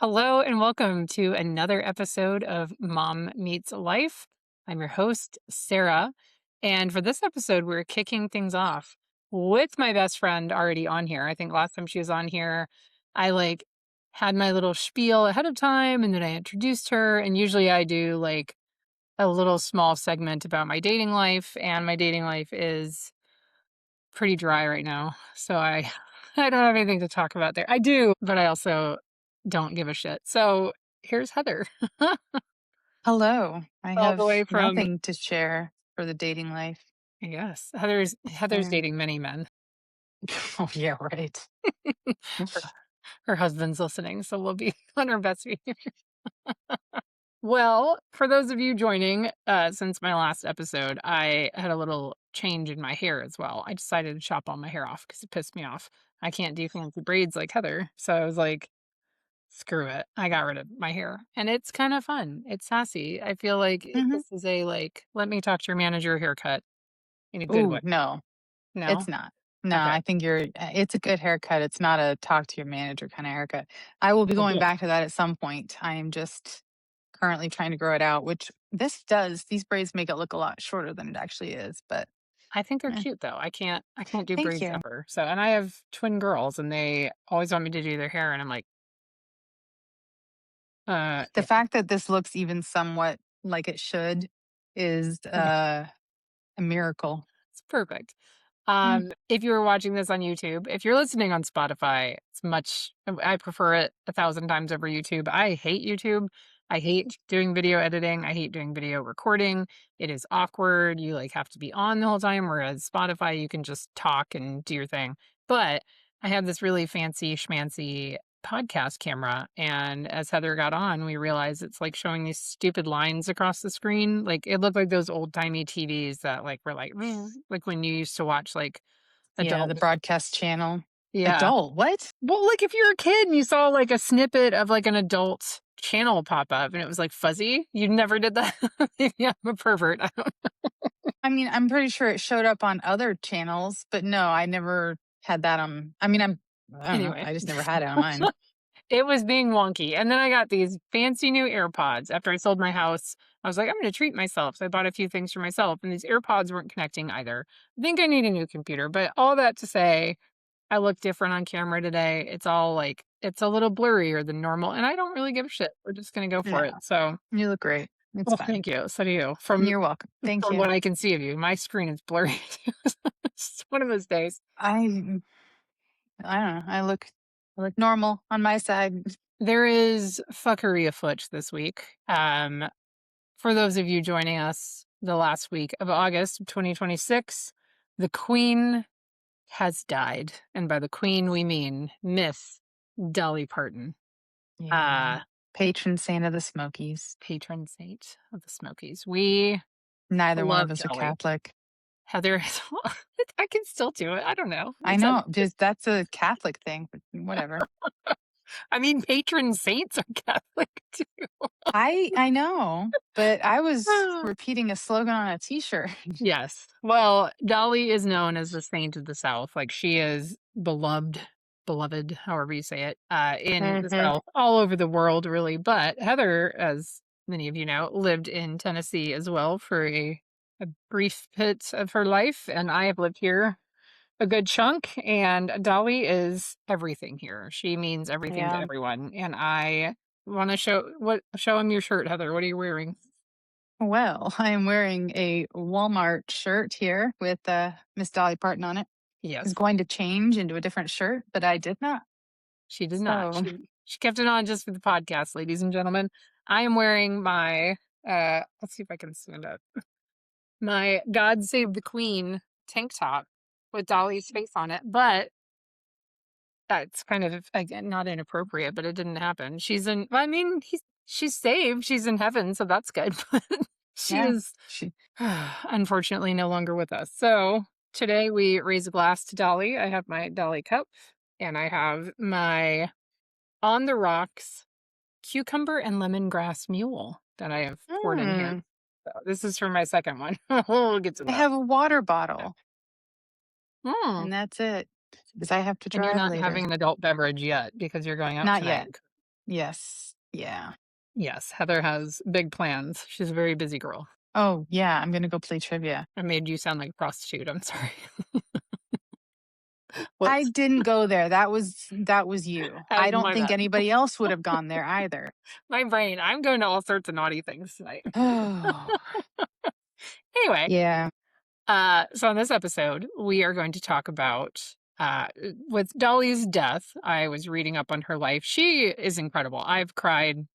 Hello and welcome to another episode of Mom Meets Life. I'm your host, Sarah. And for this episode, we're kicking things off with my best friend already on here. I think last time she was on here, I had my little spiel ahead of time and then I introduced her. And usually I do a little small segment about my dating life. And my dating life is pretty dry right now. So I I don't have anything to talk about there. I do, but I also don't give a shit. So here's Heather. Hello. I All the have way from nothing to share for the dating life. yes, Heather's Uh, dating many men. oh, yeah, right. Her, her husband's listening, so we'll be on our best behavior. Well, for those of you joining, since my last episode, I had a little change in my hair as well. I decided to chop all my hair off because it pissed me off. I can't do fancy braids like Heather. So I was like, screw it. I got rid of my hair. And it's kind of fun. It's sassy. I feel like hmm this is a let me talk to your manager haircut in a good way. Ooh, no, No? it's not. No, Okay. I think it's a good haircut. It's not a talk to your manager kind of haircut. I will be Oh, going good. back to that at some point. I am just currently trying to grow it out, which these braids make it look a lot shorter than it actually is. But I think they're eh, cute though. I can't do thank braids you. ever. So and I have twin girls and they always want me to do their hair and I'm like, The yeah. fact that this looks even somewhat like it should is a miracle. It's perfect. Mm. If you were watching this on YouTube, if you're listening on Spotify, I prefer it 1,000 times over YouTube. I hate YouTube. I hate doing video editing. I hate doing video recording. It is awkward. You have to be on the whole time, whereas Spotify, you can just talk and do your thing. But I have this really fancy schmancy podcast camera. And as Heather got on, we realized it's like showing these stupid lines across the screen. Like it looked like those old timey TVs that were like when you used to watch Yeah, adult. the broadcast channel. Yeah. Adult, what? Well, if you're a kid and you saw a snippet of an adult channel pop up and it was fuzzy, you never did that. Maybe I'm a pervert. I don't I mean, I'm pretty sure it showed up on other channels, but no, I never had that on. I don't know. anyway. I just never had it on mine. It was being wonky. And then I got these fancy new AirPods after I sold my house. I was like, I'm going to treat myself. So I bought a few things for myself, and these AirPods weren't connecting either. I think I need a new computer, but all that to say, I look different on camera today. It's all it's a little blurrier than normal, and I don't really give a shit. We're just going to go for No, it. So, you look great. It's well, fine. thank you. So do you. From You're welcome. Thank you. what I can see of you, my screen is blurry. It's one of those days. I I don't know. I look normal on my side. There is fuckery afoot this week. For those of you joining us the last week of August of 2026, the Queen has died. And by the Queen, we mean Miss Dolly Parton, Yeah. uh, Patron saint of the Smokies. patron saint of the Smokies. We Neither one of love us are Dolly. Catholic. Heather, I can still do it. I don't know. I know. Just that's a Catholic thing, but whatever. I mean, patron saints are Catholic too. I know, but I was repeating a slogan on a T-shirt. Yes. Well, Dolly is known as the saint of the South. Like she is beloved, however you say it, in the hmm South, all over the world, really. But Heather, as many of you know, lived in Tennessee as well for a brief bit of her life. And I have lived here a good chunk. And Dolly is everything here. She means everything to Yeah. everyone. And I want to show him your shirt, Heather. What are you wearing? Well, I am wearing a Walmart shirt here with Miss Dolly Parton on it. Yes. Is going to change into a different shirt, but I did not. She did not. So, She kept it on just for the podcast, ladies and gentlemen. I am wearing my let's see if I can stand up. My God Save the Queen tank top with Dolly's face on it, but that's kind of again not inappropriate, but it didn't happen. She's saved. She's in heaven, so that's good. But she yeah, is she, unfortunately no longer with us. So today we raise a glass to Dolly. I have my Dolly cup and I have my on the rocks cucumber and lemongrass mule that I have poured in here. mm, So this is for my second one. We'll get to I that. have a water bottle, Mm. and that's it because I have to And you're drive not later. having an adult beverage yet because you're going out Not yet. tonight. Yes. Yeah. Yes, Heather has big plans. She's a very busy girl. Oh, yeah, I'm gonna go play trivia. I made you sound like a prostitute. I'm sorry. I What's didn't go there. That was you. that I was don't my think bad. anybody else would have gone there either. My brain. I'm going to all sorts of naughty things tonight. Oh, Anyway, yeah. so on this episode, we are going to talk about with Dolly's death. I was reading up on her life. She is incredible. I've cried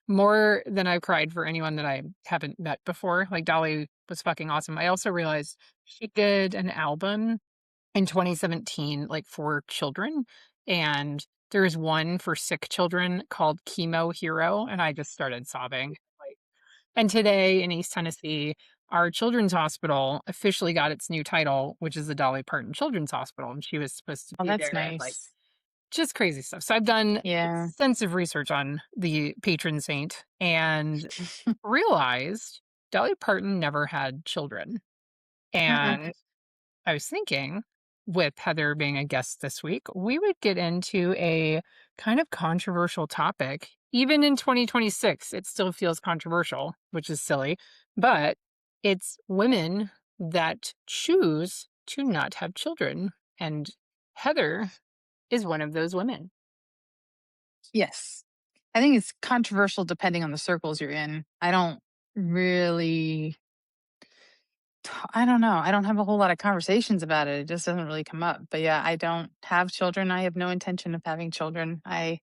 more than I've cried for anyone that I haven't met before. Like Dolly was fucking awesome. I also realized she did an album in 2017, like for children, and there's one for sick children called Chemo Hero, and I just started sobbing. Like, and today in East Tennessee, our children's hospital officially got its new title, which is the Dolly Parton Children's Hospital, and she was supposed to Oh, be that's there, and like nice. just crazy stuff. So I've done Yeah. extensive research on the patron saint and realized Dolly Parton never had children. Mm-mm. And I was thinking, with Heather being a guest this week, we would get into a kind of controversial topic. Even in 2026, it still feels controversial, which is silly, but it's women that choose to not have children. And Heather is one of those women. Yes. I think it's controversial depending on the circles you're in. I don't really I don't know. I don't have a whole lot of conversations about it. It just doesn't really come up. But yeah, I don't have children. I have no intention of having children. I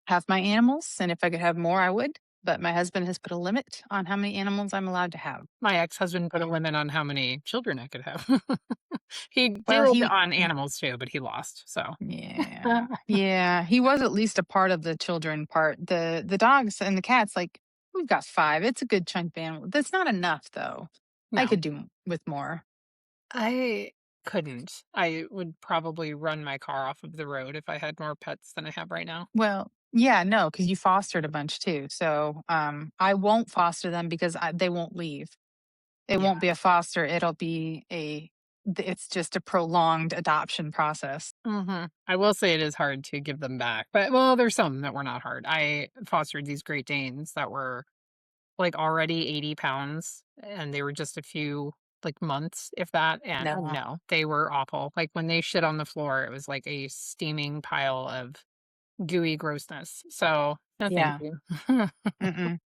have my animals, and if I could have more, I would. But my husband has put a limit on how many animals I'm allowed to have. My ex-husband put a limit on how many children I could have. He Well, did on animals too, but he lost. So, yeah, yeah, he was at least a part of the children part. The dogs and the cats, like we've got 5. It's a good chunk of animal. That's not enough though. I no, could do with more. I couldn't. I would probably run my car off of the road if I had more pets than I have right now. Well, yeah, no, because you fostered a bunch too. So I won't foster them because they won't leave. It Yeah. won't be a foster. It'll be it's just a prolonged adoption process. I will say it is hard to give them back, but well, there's some that were not hard. I fostered these Great Danes that were like already 80 pounds and they were just a few like months, if that. And oh No. no, they were awful. Like when they shit on the floor, it was like a steaming pile of gooey grossness. So no, thank Yeah. you. Mm-mm.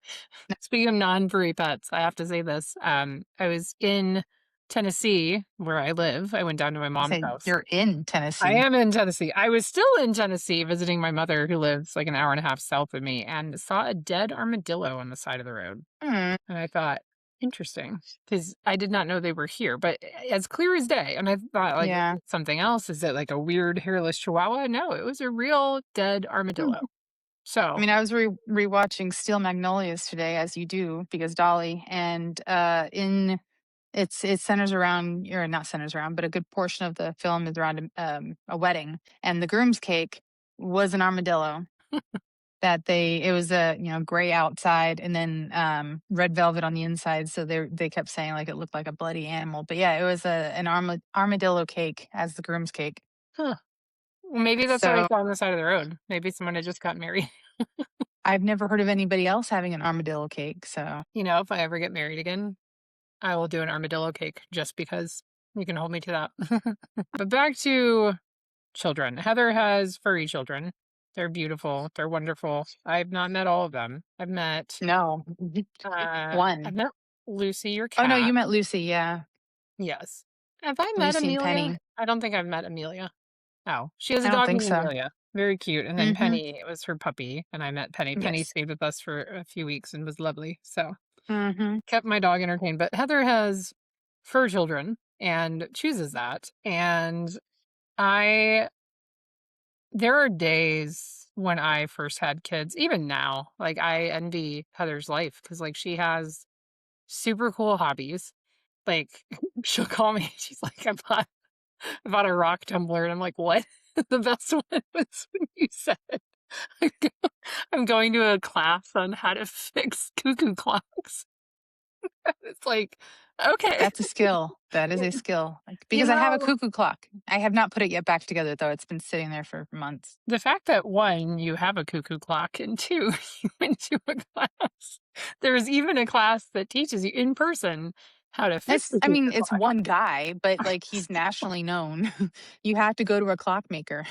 Speaking of non-furry pets, I have to say this. I was in Tennessee where I live. I went down to my I mom's say house. you're in I Tennessee. am in Tennessee. I was still in Tennessee visiting my mother who lives like an hour and a half south of me and saw a dead armadillo on the side of the road. Mm, And I thought, interesting, because I did not know they were here, but as clear as day. And I thought, like, is yeah. it something else? Is it like a weird hairless chihuahua? No, it was a real dead armadillo. I So, mean, I was rewatching Steel Magnolias today, as you do, because Dolly, and in it centers around, or not centers around, but a good portion of the film is around a wedding, and the groom's cake was an armadillo that it was a gray outside and then red velvet on the inside, so they kept saying like it looked like a bloody animal, but yeah, it was an armadillo cake as the groom's cake. huh. Well, maybe that's what I So saw on the side of the road. Maybe someone had just got married. I've never heard of anybody else having an armadillo cake. So You know, if I ever get married again, I will do an armadillo cake just because you can hold me to that. But back to children. Heather has furry children. They're beautiful. They're wonderful. I've not met all of them. no. I've One. met Lucy, your Oh no, you cat. met Lucy. Yeah, Yes. Have I met Lucy and Amelia? Penny. I don't think I've met Amelia. Oh, she has I a don't dog think named so. Amelia. Very cute. And then Mm-hmm. Penny, it was her puppy, and I met Penny. Penny Yes. stayed with us for a few weeks and was lovely. So Mm-hmm. kept my dog entertained. But Heather has fur children and chooses that. And I there are days when I first had kids, even now, like I envy Heather's life because like she has super cool hobbies. Like she'll call me, she's like, I bought a rock tumbler, and I'm like, what? The best one was when you said I'm go- I'm going to a class on how to fix cuckoo clocks. It's like, Okay. That's a skill. That is a skill. Like, You because I have a know, cuckoo clock. I have not put it yet back together though. It's been sitting there for months. the fact that one, you have a cuckoo clock, and two, you went to a class. There's even a class that teaches you in person how to fix It's the I cuckoo mean, it's clock. one guy, but like he's nationally known. You have to go to a clockmaker.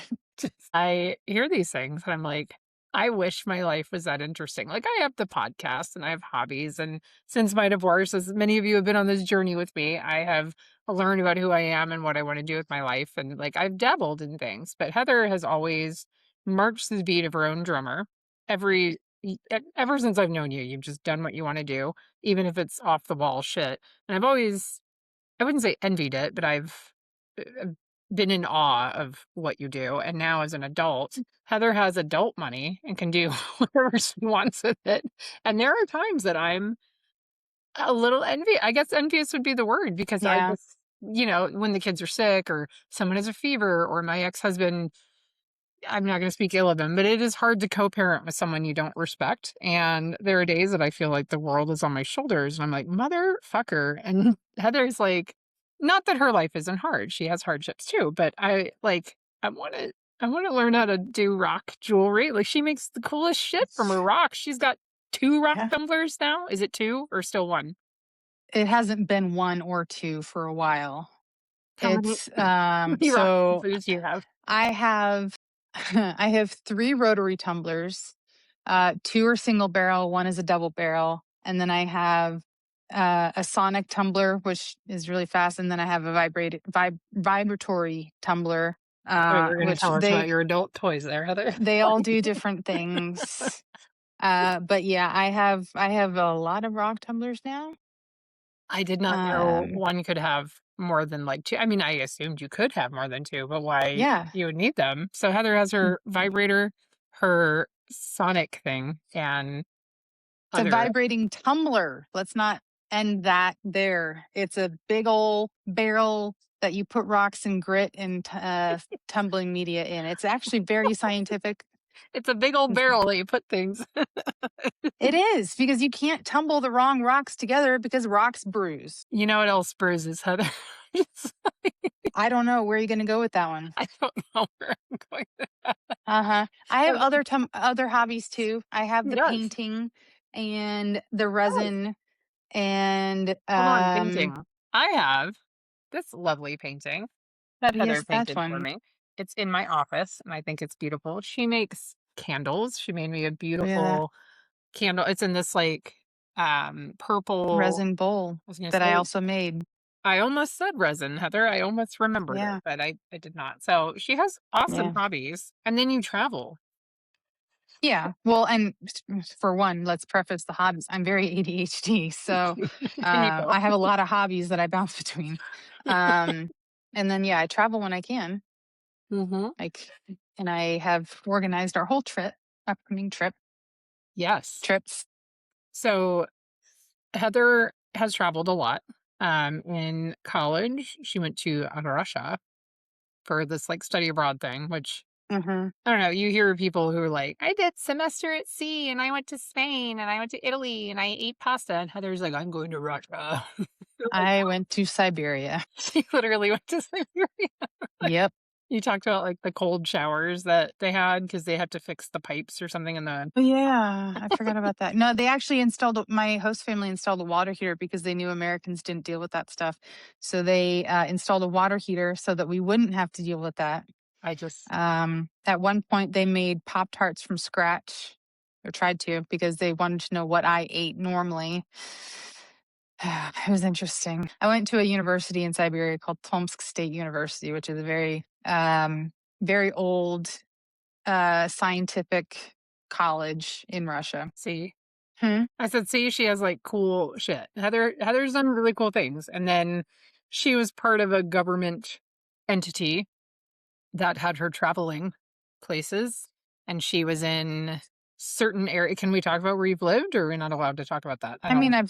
I hear these things and I'm like, I wish my life was that interesting. Like, I have the podcast and I have hobbies. And since my divorce, as many of you have been on this journey with me, I have learned about who I am and what I want to do with my life. And like, I've dabbled in things, but Heather has always marched to the beat of her own drummer. Ever since I've known you, you've just done what you want to do, even if it's off the wall shit. And I've always, I wouldn't say envied it, but I've uh, been in awe of what you do. And now as an adult, Heather has adult money and can do whatever she wants with it. And there are times that I'm a little I guess envious would be the word because I Yeah. just, when the kids are sick or someone has a fever or my ex-husband, I'm not going to speak ill of him, but it is hard to co-parent with someone you don't respect. And there are days that I feel like the world is on my shoulders and I'm like, motherfucker. And Heather's like, not that her life isn't hard. She has hardships too, but I want to learn how to do rock jewelry. Like she makes the coolest shit from her rocks. She's got two rock Yeah. tumblers now. Is it two or still one? It hasn't been one or two for a while. How many, It's how many rock so tumblers do you have? I have I have 3 rotary tumblers. 2 are single barrel, 1 is a double barrel, and then I have a sonic tumbler, which is really fast, and then I have a vibratory tumbler, Oh, you're going to which tell us about your adult toys there, Heather. they all do different things. But yeah, I have a lot of rock tumblers now. I did not know Um, one could have more than, like, 2. I mean, I assumed you could have more than 2, but why yeah. you would need them. So Heather has her vibrator, her sonic thing, and It's a other vibrating tumbler. Let's not end that there. It's a big old barrel that you put rocks and grit and tumbling media in. It's actually very scientific. it's a big old barrel that you put things. It is because you can't tumble the wrong rocks together because rocks bruise. You know what else bruises, Heather? Just- I don't know where you're going to go with that one. I don't know where I'm going with Uh-huh. I have that. other hobbies too. I have the Yes, painting and the yes. resin and Hold on, painting. I have this lovely painting that Heather yes, that painted for one. me. It's in my office, and I think it's beautiful. She makes candles. She made me a Look at that beautiful candle. It's in this, like, purple. resin bowl I was gonna that I say also made. I almost said resin, Heather. I almost remembered it, Yeah. but I did not. So, she has awesome Yeah. hobbies, and then you travel. Yeah. Well, and for one, let's preface the hobbies. I'm very ADHD, so Can you go? I have a lot of hobbies that I bounce between. Um, and then yeah, I travel when I can. Mhm. Like, and I have organized our whole upcoming Yes. trips. So, Heather has traveled a lot. In college, she went to Russia for this, like, study abroad thing, which Hmm. I don't know, you hear people who are like, "I did semester at sea, and I went to Spain, and I went to Italy, and I ate pasta," and Heather's like, "I'm going to Russia." You're like, I went to Siberia. she literally went to Siberia. Yep. You talked about, like, the cold showers that they had because they had to fix the pipes or something in the Oh, yeah, I forgot about that. No, they actually my host family installed a water heater because they knew Americans didn't deal with that stuff. So they installed a water heater so that we wouldn't have to deal with that. I just At one point, they made Pop Tarts from scratch, or tried to, because they wanted to know what I ate normally. It was interesting. I went to a university in Siberia called Tomsk State University, which is a very old scientific college in Russia. see. Hmm. I said, "See, she has, like, cool shit." Heather's done really cool things, and then she was part of a government entity that had her traveling places, and she was in certain area. Can we talk about where you've lived, or are we not allowed to talk about that? I I mean, don't.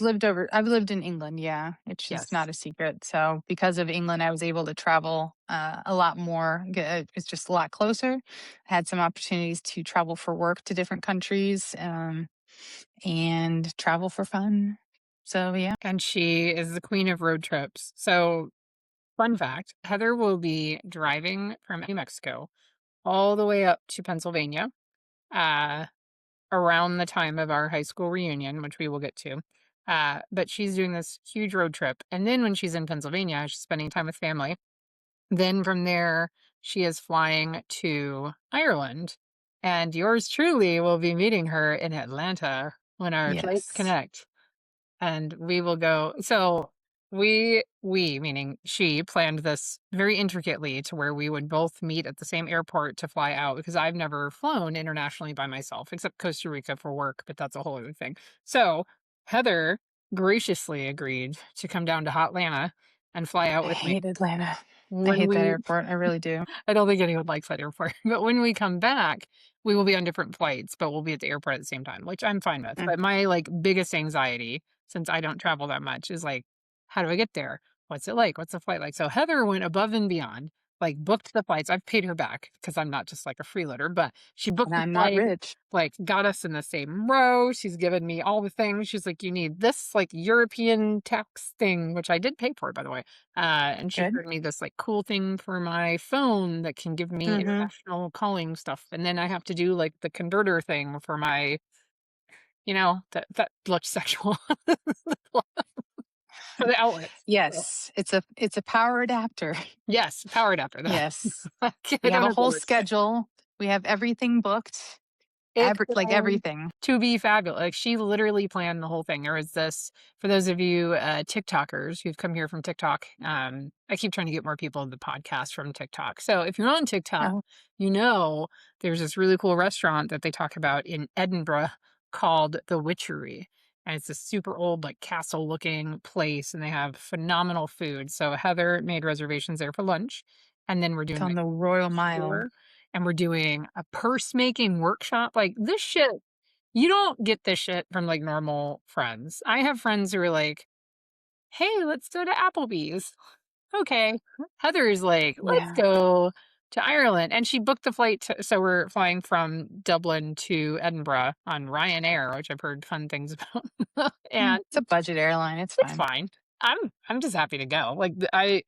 I've lived in England, yeah, which is Yes, not a secret. So because of England, I was able to travel a lot more. It's just a lot closer. Had some opportunities to travel for work to different countries, and travel for fun. So yeah. and she is the queen of road trips. So, fun fact, Heather will be driving from New Mexico all the way up to Pennsylvania, uh, around the time of our high school reunion, which we will get to. But she's doing this huge road trip. And then when she's in Pennsylvania, she's spending time with family. Then from there, she is flying to Ireland. And yours truly will be meeting her in Atlanta when our flights Yes. connect. And we will go. So we meaning she planned this very intricately to where we would both meet at the same airport to fly out because I've never flown internationally by myself except Costa Rica for work, but that's a whole other thing. So Heather graciously agreed to come down to Hotlanta and fly out I with me hate Atlanta. I when hate that we airport. I really do. I don't think anyone likes that airport. But when we come back, we will be on different flights, but we'll be at the airport at the same time, which I'm fine with. Mm. But my like biggest anxiety, since I don't travel that much, is like, how do I get there? What's it like? What's the flight like? So Heather went above and beyond, like booked the flights. I've paid her back because I'm not just like a freeloader, but she booked And the I'm not flight, rich. like got us in the same row. She's given me all the things. She's like, you need this like European tax thing, which I did pay for, by the way. And she Good. showed me this like cool thing for my phone that can give me Mm-hmm. international calling stuff. And then I have to do like the converter thing for my, that looks sexual for the outlets. So, Yes. It's a power adapter. yes, power adapter. That Yes. I We have don't a know the whole words. schedule. We have everything booked. It's Like going everything. to be fabulous. Like, she literally planned the whole thing. There was this for those of you, TikTokers who've come here from TikTok, I keep trying to get more people to the podcast from TikTok. So, if you're on TikTok, Oh, you know there's this really cool restaurant that they talk about in Edinburgh called The Witchery, and it's a super old, like, castle-looking place, and they have phenomenal food. So, Heather made reservations there for lunch, and then we're it's doing, on like, the Royal Mile. tour, and we're doing a purse making workshop. Like this shit, you don't get this shit from like normal friends. I have friends who are like, "Hey, let's go to Applebee's." Okay. Heather's like, "Let's Yeah. go to Ireland." And she booked the flight so we're flying from Dublin to Edinburgh on Ryanair, which I've heard fun things about. And It's a budget airline. It's it's fine. fine. I'm just happy to go. Like I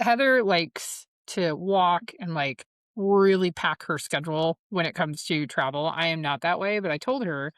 Heather likes to walk and like really pack her schedule when it comes to travel. I am not that way, but I told her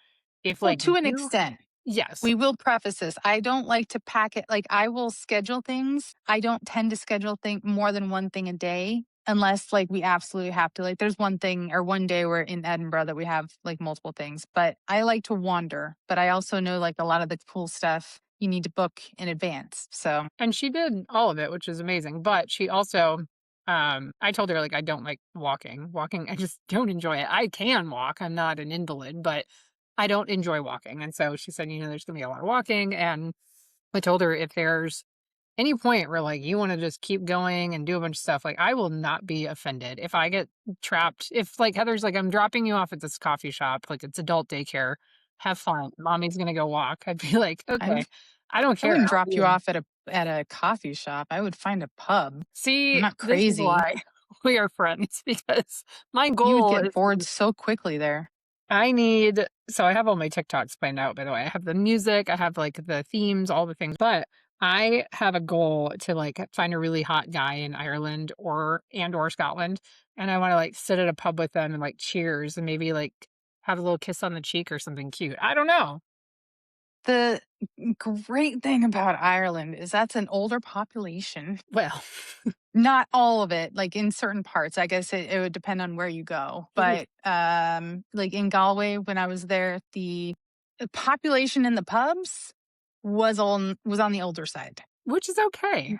if Well, like to an you, extent. yes, We will preface this. I don't like to pack it like I will schedule things. I don't tend to schedule more than one thing a day unless like we absolutely have to. Like there's one thing or one day we're in Edinburgh that we have like multiple things. But I like to wander. But I also know like a lot of the cool stuff you need to book in advance. So and she did all of it, which is amazing. But she also, I told her like I don't like walking. Walking, I just don't enjoy it. I can walk. I'm not an invalid, but I don't enjoy walking. And so she said, there's gonna be a lot of walking, and I told her if there's any point where like you want to just keep going and do a bunch of stuff, like I will not be offended if I get trapped. If like Heather's like, I'm dropping you off at this coffee shop, like it's adult daycare, have fun. Mommy's gonna go walk. I'd be like, I okay, I don't I care. wouldn't I'll drop be you in. off at a coffee shop. I would find a pub. I'm See, not this is crazy. why we are friends because my You would goal get is bored so quickly there. I have all my TikToks planned out, by the way. I have the music, I have like the themes, all the things, but I have a goal to like find a really hot guy in Ireland or Scotland. And I want to like sit at a pub with them and like cheers and maybe like have a little kiss on the cheek or something cute. I don't know. The great thing about Ireland is that's an older population. Well, Not all of it, like in certain parts. I guess it would depend on where you go. yeah, But like in Galway when I was there, the population in the pubs was on the older side. which is okay.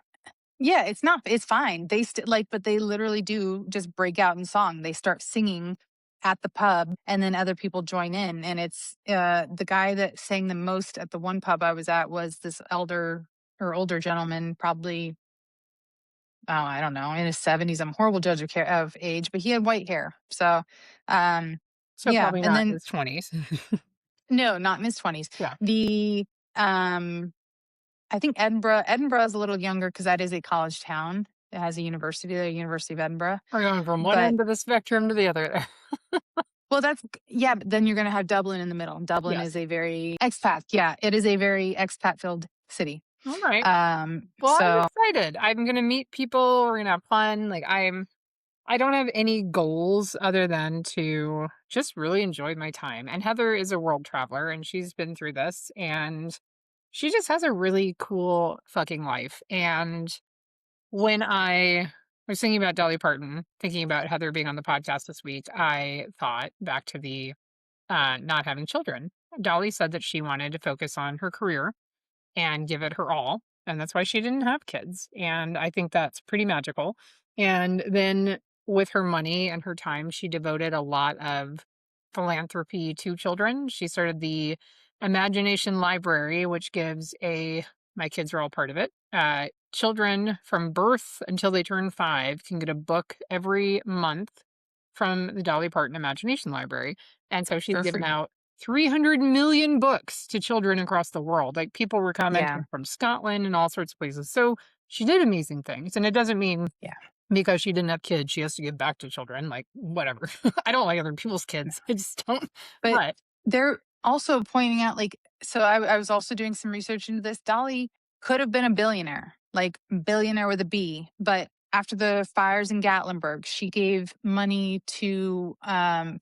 Yeah, it's not it's fine. They like but they literally do just break out in song. They start singing at the pub and then other people join in and it's the guy that sang the most at the one pub I was at was this elder or older gentleman, probably I don't know, in his 70s. I'm a horrible judge of age, but he had white hair. So, um, So yeah. probably And not in then, his 20s. no, not in his 20s. Yeah. The, um, I think Edinburgh is a little younger because that is a college town. It has a university, the University of Edinburgh. We're going from one But end of the spectrum to the other. Well, yeah, but then you're gonna have Dublin in the middle. Dublin is Yes. a very expat, yeah, it is a very expat-filled city. All right. Well, I'm So excited. I'm gonna meet people. We're gonna have fun. I don't have any goals other than to just really enjoy my time. And Heather is a world traveler and she's been through this and she just has a really cool fucking life. And when I was thinking about Dolly Parton, thinking about Heather being on the podcast this week, I thought back to the not having children. Dolly said that she wanted to focus on her career and give it her all. And that's why she didn't have kids. And I think that's pretty magical. And then with her money and her time, she devoted a lot of philanthropy to children. She started the Imagination Library, which gives my kids are all part of it. Children from birth until they turn 5 can get a book every month from the Dolly Parton Imagination Library. And so she's for given free. out 300 million books to children across the world. Like people were Yeah, commenting from Scotland and all sorts of places. So she did amazing things. And it doesn't mean yeah. because she didn't have kids, she has to give back to children. Like, whatever. I don't like other people's kids. I just don't. But But they're also pointing out, like, so I was also doing some research into this. Dolly could have been a billionaire, like billionaire with a B, but after the fires in Gatlinburg, she gave money to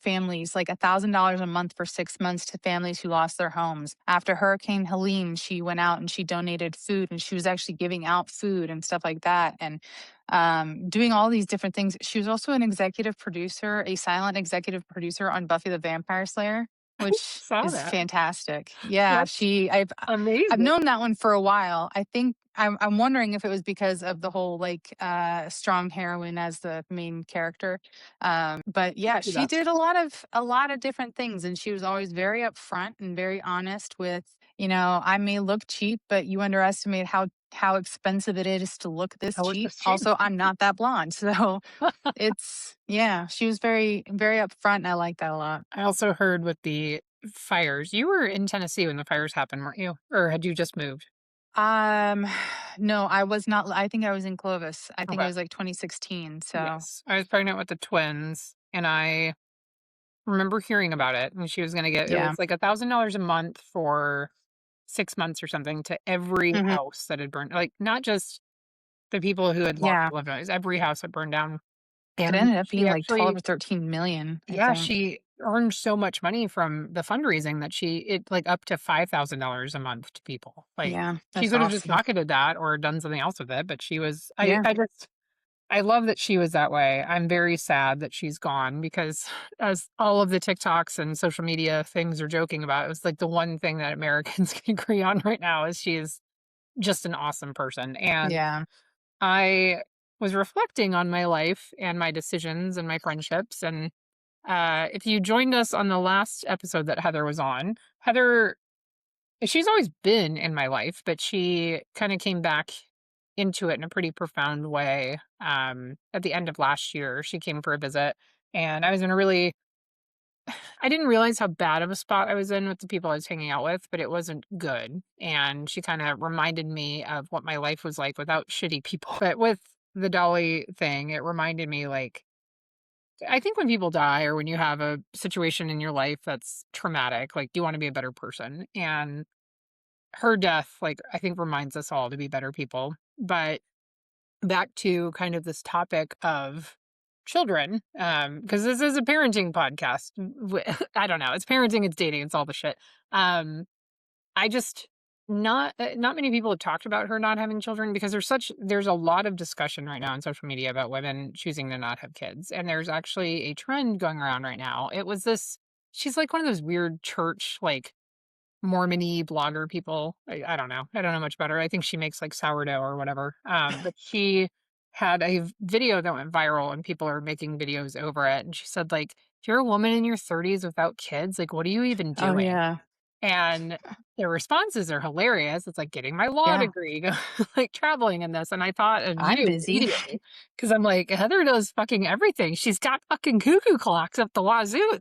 families, like $1,000 a month for 6 months to families who lost their homes. After Hurricane Helene, she went out and she donated food, and she was actually giving out food and stuff like that, and doing all these different things. She was also an executive producer, a silent executive producer on Buffy the Vampire Slayer, which saw is that. fantastic. Yeah, That's I've amazing. known that one for a while. I think I'm wondering if it was because of the whole like strong heroine as the main character. But yeah, Could be she that. did a lot of different things, and she was always very upfront and very honest with, I may look cheap, but you underestimate how expensive it is to look this Oh, cheap. it's cheap. Also, I'm not that blonde. So yeah, she was very, very upfront, and I like that a lot. I also heard with the fires, you were in Tennessee when the fires happened, weren't you? Or had you just moved? Um, no, I was not. I think I was in Clovis. I think it Okay. was like 2016. So Yes. I was pregnant with the twins and I remember hearing about it. And she was going to get, it yeah. was like $1,000 a month for 6 months or something to every Hmm. house that had burned. Like, not just the people who had lost Yeah. their loved ones, every house that burned down. It And ended up she being like 12 actually, or 13 million, I yeah, think. she earned so much money from the fundraising that it like up to $5,000 a month to people. Like, Yeah, she that's could have just awesome. pocketed that or done something else with it, but Yeah. I love that she was that way. I'm very sad that she's gone because as all of the TikToks and social media things are joking about, it was like the one thing that Americans can agree on right now is she is just an awesome person. And Yeah. I was reflecting on my life and my decisions and my friendships. And if you joined us on the last episode that Heather was on, Heather, she's always been in my life, but she kind of came back into it in a pretty profound way. At the end of last year, she came for a visit, and I was in a really, I didn't realize how bad of a spot I was in with the people I was hanging out with, but it wasn't good. And she kind of reminded me of what my life was like without shitty people. But with the Dolly thing, it reminded me like, I think when people die or when you have a situation in your life that's traumatic, like you want to be a better person. And her death, like, I think reminds us all to be better people. But back to kind of this topic of children, because this is a parenting podcast. I don't know. It's parenting, it's dating, it's all the shit. Um, I just not many people have talked about her not having children because there's a lot of discussion right now on social media about women choosing to not have kids. And there's actually a trend going around right now. She's like one of those weird church like Mormon-y blogger people. I don't know. I don't know much about her. I think she makes like sourdough or whatever. But she had a video that went viral and people are making videos over it. And she said, like, if you're a woman in your 30s without kids, like, what are you even Oh doing? yeah. And their responses are hilarious. It's like getting my law Yeah. degree, like traveling in this. And I thought of I'm you busy. immediately because I'm like, Heather does fucking everything. She's got fucking cuckoo clocks up the wazoo.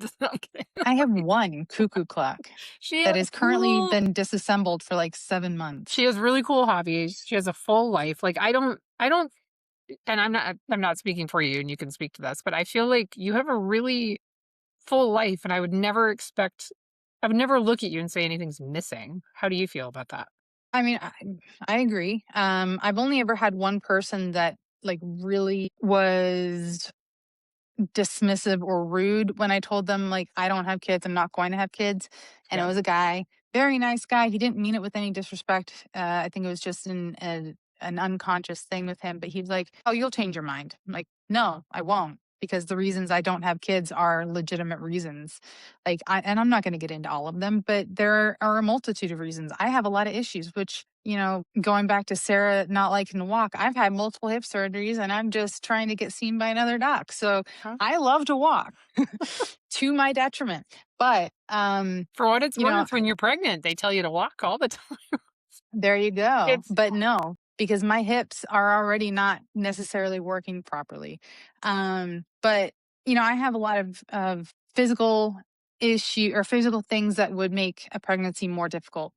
I have one cuckoo clock She that has has currently cool been disassembled for like 7 months. She has really cool hobbies. She has a full life. Like I don't and I'm not speaking for you and you can speak to this, but I feel like you have a really full life, and I would never look at you and say anything's missing. How do you feel about that? I mean, I agree. I've only ever had one person that like really was dismissive or rude when I told them like I don't have kids, I'm not going to have kids, and it Yeah. was a guy, very nice guy. He didn't mean it with any disrespect. I think it was just an unconscious thing with him. But he's like, "Oh, you'll change your mind." I'm like, "No, I won't." Because the reasons I don't have kids are legitimate reasons. And I'm not going to get into all of them, but there are a multitude of reasons. I have a lot of issues, which, going back to Sarah not liking to walk, I've had multiple hip surgeries and I'm just trying to get seen by another doc. So Huh? I love to walk to my detriment. But For what it's you know, worth, when you're pregnant, they tell you to walk all the time. there you go. It's But no, because my hips are already not necessarily working properly. But I have a lot of physical issue or physical things that would make a pregnancy more difficult.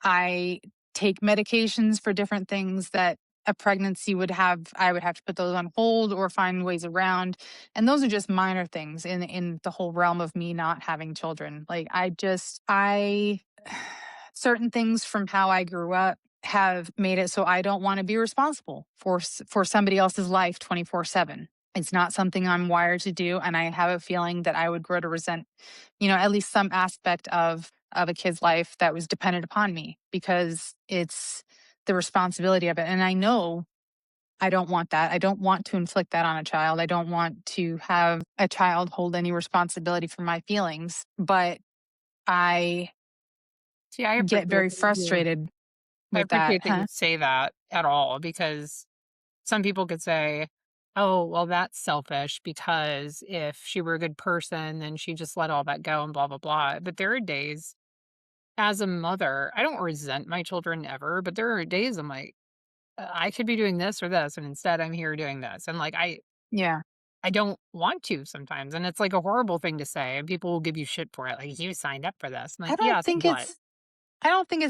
I take medications for different things that a pregnancy would have. I would have to put those on hold or find ways around. And those are just minor things in the whole realm of me not having children. Like I certain things from how I grew up have made it so I don't want to be responsible for somebody else's life 24/7. It's not something I'm wired to do, and I have a feeling that I would grow to resent, at least some aspect of a kid's life that was dependent upon me because it's the responsibility of it. And I know I don't want that. I don't want to inflict that on a child. I don't want to have a child hold any responsibility for my feelings, but I See, I get appreciate very that you frustrated I with that, appreciate that you huh? say that at all, because some people could say, "Oh, well, that's selfish because if she were a good person, then she just let all that go and blah, blah, blah." But there are days as a mother, I don't resent my children ever, but there are days I'm like, I could be doing this or this, and instead I'm here doing this." And like, Yeah. I don't want to sometimes. And it's like a horrible thing to say. And people will give you shit for it. Like, you signed up for this. I'm I like, don't yes, think what? it's I don't think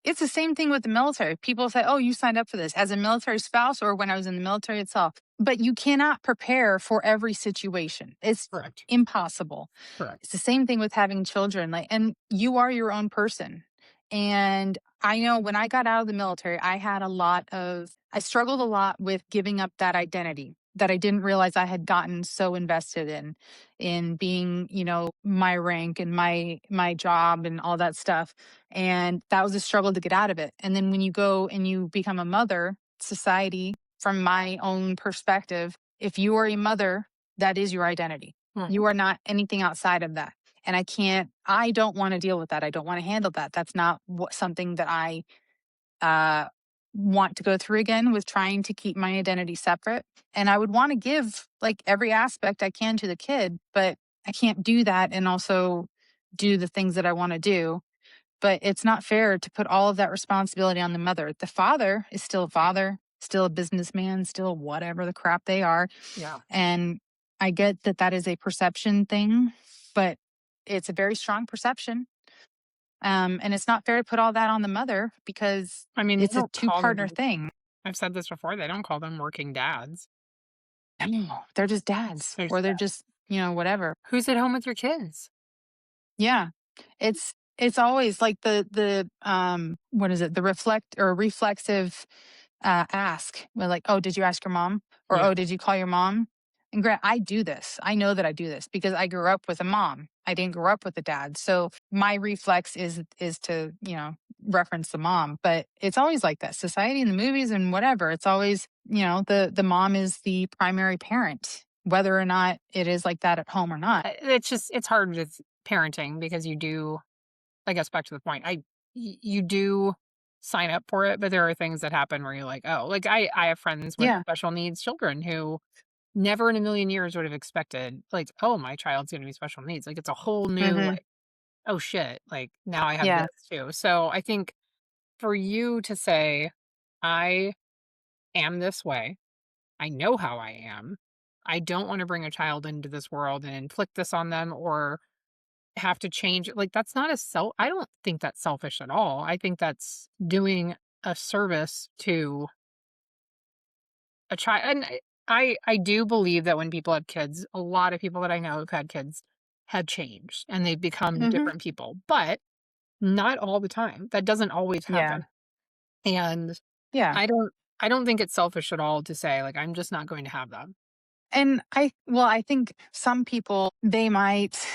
it's the same thing with the military. People say, "Oh, you signed up for this," as a military spouse or when I was in the military itself. But you cannot prepare for every situation. It's Correct. impossible. Correct. It's the same thing with having children. And you are your own person. And I know when I got out of the military, I struggled a lot with giving up that identity that I didn't realize I had gotten so invested in being, my rank and my job and all that stuff. And that was a struggle to get out of it. And then when you go and you become a mother, society, from my own perspective, if you are a mother, that is your identity. Mhm. You are not anything outside of that. And I don't want to deal with that. I don't want to handle that. That's not something that I uh, want to go through again with trying to keep my identity separate. And I would want to give like every aspect I can to the kid, but I can't do that and also do the things that I want to do. But it's not fair to put all of that responsibility on the mother. The father is still a father, still a businessman, still whatever the crap they are. Yeah. And I get that that is a perception thing, but it's a very strong perception. And it's not fair to put all that on the mother because I mean, they it's a don't two call partner them, thing. I've said this before, they don't call them working dads. No, they're just dads They're or just they're dads. just, whatever. Who's at home with your kids? Yeah. It's always like the what is it? The reflexive ask. We're like, "Oh, did you ask your mom?" Or, Yeah. "Oh, did you call your mom?" And I do this. I know that I do this because I grew up with a mom. I didn't grow up with a dad. So my reflex is to, reference the mom. But it's always like that. Society and the movies and whatever. It's always, the mom is the primary parent, whether or not it is like that at home or not. It's just, it's hard with parenting because you do, I guess back to the point, you do sign up for it, but there are things that happen where you're like, oh, like I have friends with Yeah. special needs children who never in a million years would have expected, like, oh, my child's going to be special needs. Like, it's a whole new, Hmm. like, oh shit, like now I have Yeah. this too. So I think for you to say, I am this way, I know how I am, I don't want to bring a child into this world and inflict this on them or have to change it. Like, that's not a I don't think that's selfish at all. I think that's doing a service to a child. I do believe that when people have kids, a lot of people that I know who've had kids have changed and they've become Hmm. different people, but not all the time. That doesn't always Yeah. happen. And Yeah. I don't I don't think it's selfish at all to say, like, I'm just not going to have them. And I think some people, they might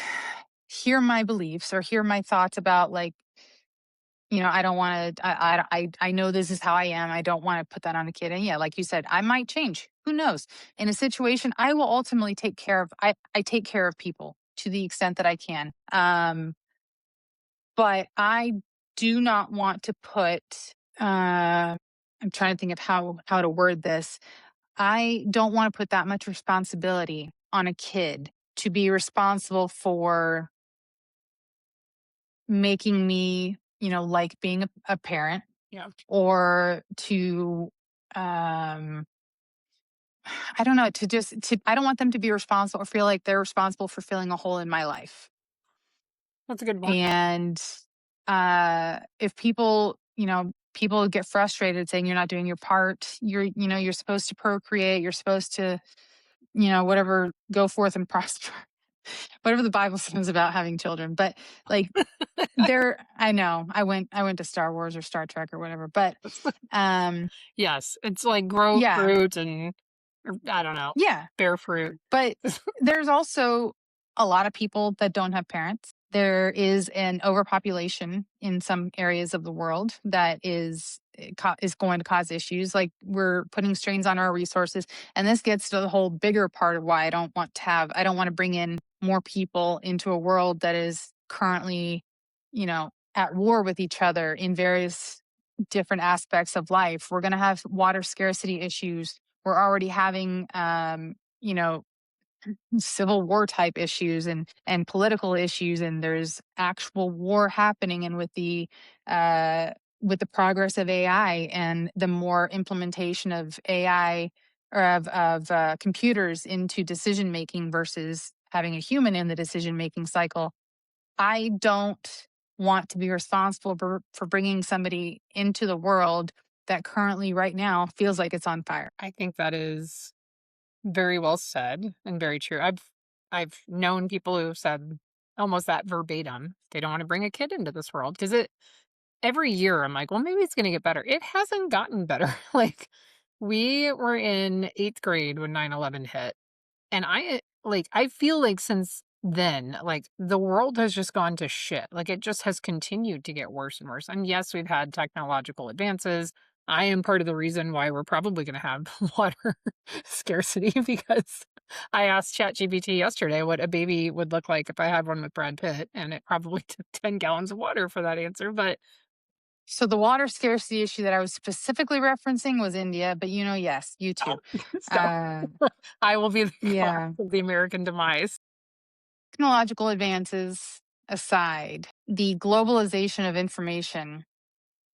hear my beliefs or hear my thoughts about, like, I don't want to, I know this is how I am. I don't want to put that on a kid. And yeah, like you said, I might change. Who knows? In a situation, I will ultimately take care of, I take care of people to the extent that I can. But I do not want to put, I'm trying to think of how to word this. I don't want to put that much responsibility on a kid to be responsible for making me, like being a parent, Yeah. or to, um, I don't know, I don't want them to be responsible or feel like they're responsible for filling a hole in my life. That's a good point. And if people get frustrated saying you're not doing your part, you're supposed to procreate, you're supposed to, whatever, go forth and prosper, whatever the Bible says about having children. But like, I know I went to Star Wars or Star Trek or whatever, but um Yes, it's like grow yeah, fruit and or I don't know, yeah. bear fruit. But there's also a lot of people that don't have parents. There is an overpopulation in some areas of the world that is going to cause issues. Like, we're putting strains on our resources, and this gets to the whole bigger part of why I don't want to bring in more people into a world that is currently, at war with each other in various different aspects of life. We're going to have water scarcity issues. We're already having civil war type issues and political issues, and there's actual war happening. And with the progress of AI and the more implementation of AI, or of computers into decision making versus having a human in the decision making cycle, I don't want to be responsible for bringing somebody into the world that currently right now feels like it's on fire. I think that is very well said and very true. I've known people who've said almost that verbatim. They don't want to bring a kid into this world because it every year I'm like, well, maybe it's going to get better. It hasn't gotten better. Like we were in 8th grade when 9/11 hit. And I feel like since then, like, the world has just gone to shit. Like, it just has continued to get worse and worse. And yes, we've had technological advances. I am part of the reason why we're probably gonna have water scarcity because I asked ChatGPT yesterday what a baby would look like if I had one with Brad Pitt, and it probably took 10 gallons of water for that answer, but So the water scarcity issue that I was specifically referencing was India, but yes, you too. oh, so Uh, I will be the cause yeah, of the American demise. technological advances aside, the globalization of information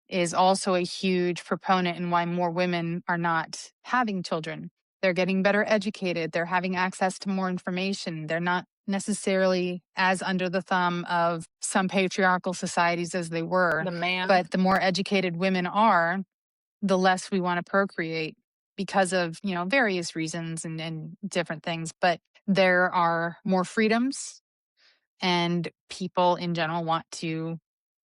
is also a huge proponent in why more women are not having children. They're getting better educated, they're having access to more information, they're not necessarily as under the thumb of some patriarchal societies as they were. The man. But the more educated women are, the less we want to procreate because of, various reasons and different things. But there are more freedoms, and people in general want to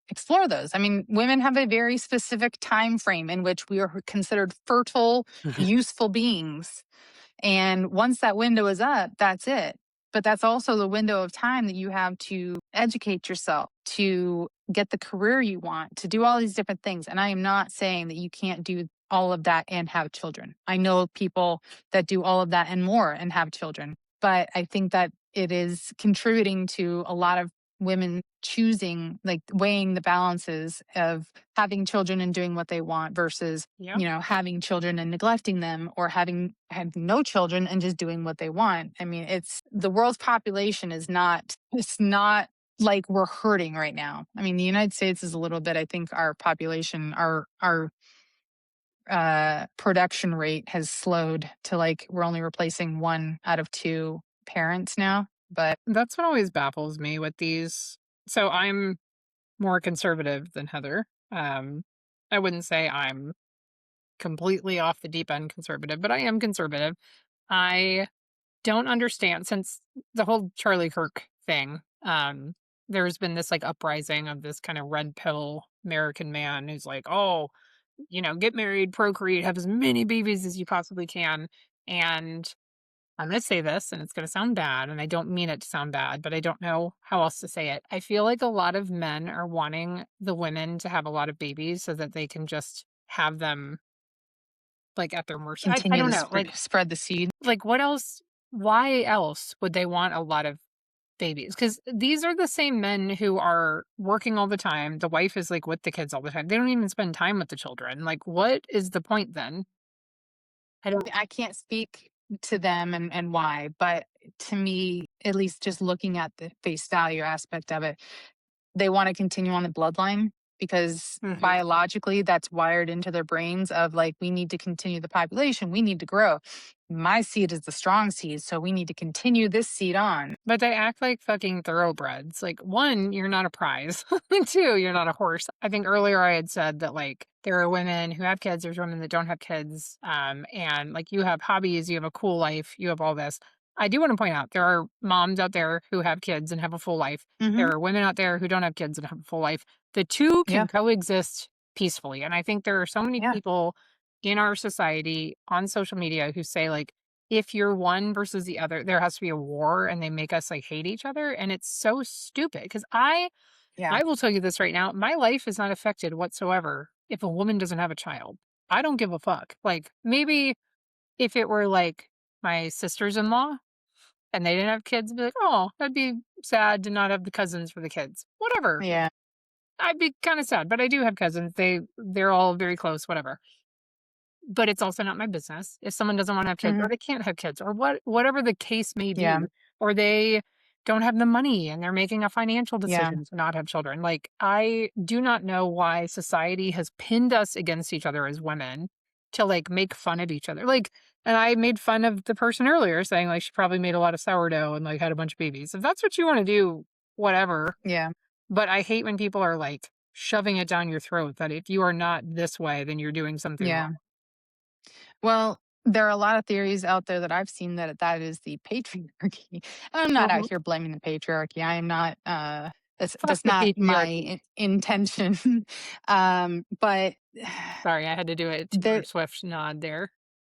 explore those. I mean, women have a very specific time frame in which we are considered fertile, useful beings, and once that window is up, that's it. But that's also the window of time that you have to educate yourself, to get the career you want, to do all these different things. And I am not saying that you can't do all of that and have children. I know people that do all of that and more and have children. But I think that it is contributing to a lot of women choosing, like, weighing the balances of having children and doing what they want versus, Yep. having children and neglecting them, or having had no children and just doing what they want. I mean, it's the world's population is not, it's not like we're hurting right now. I mean, the United States is a little bit, I think our population, our production rate has slowed to, like, we're only replacing one out of two parents now. But That's what always baffles me with these. So I'm more conservative than Heather. I wouldn't say I'm completely off the deep end conservative, but I am conservative. I don't understand since the whole Charlie Kirk thing. There's been this like uprising of this kind of red pill American man who's like, oh, get married, procreate, have as many babies as you possibly can. And I'm going to say this, and it's going to sound bad, and I don't mean it to sound bad, but I don't know how else to say it. I feel like a lot of men are wanting the women to have a lot of babies so that they can just have them like at their mercy. I Continue don't to know. spread the seed. Like what else? Why else would they want a lot of babies? Because these are the same men who are working all the time. The wife is like with the kids all the time. They don't even spend time with the children. Like, what is the point then? I don't. I can't speak to them and why, but to me, at least just looking at the face value aspect of it, they want to continue on the bloodline because Mhm. biologically that's wired into their brains of like, we need to continue the population, we need to grow. My seed is the strong seed, so we need to continue this seed on. But they act like fucking thoroughbreds. Like, one, you're not a prize. Two, you're not a horse. I think earlier I had said that, like, there are women who have kids, there's women that don't have kids. And like, you have hobbies, you have a cool life, you have all this. I do want to point out there are moms out there who have kids and have a full life. Hmm. There are women out there who don't have kids and have a full life. The two Yeah. can coexist peacefully. And I think there are so many Yeah. people in our society on social media who say, like, if you're one versus the other, there has to be a war and they make us like hate each other. And it's so stupid because Yeah. I will tell you this right now. My life is not affected whatsoever if a woman doesn't have a child. I don't give a fuck. Like maybe if it were like my sisters in law and they didn't have kids, I'd be like, oh, that'd be sad to not have the cousins for the kids. Whatever. Yeah. I'd be kind of sad, but I do have cousins. They're all very close, whatever. But it's also not my business. If someone doesn't wanna have kids Hmm. or they can't have kids or whatever the case may Yeah. be, or they don't have the money and they're making a financial Yeah. decision to not have children. Like, I do not know why society has pinned us against each other as women to, like, make fun of each other. Like, and I made fun of the person earlier saying, like, she probably made a lot of sourdough and, like, had a bunch of babies. If that's what you wanna do, whatever. Yeah. But I hate when people are, like, shoving it down your throat that if you are not this way, then you're doing something wrong. Yeah. Well, there are a lot of theories out there that I've seen that that is the patriarchy. I'm not out Mhm. here blaming the patriarchy. I am not. Fuck That's the not my patriarchy. intention. But Sorry, I had to do a Taylor there. Swift nod there.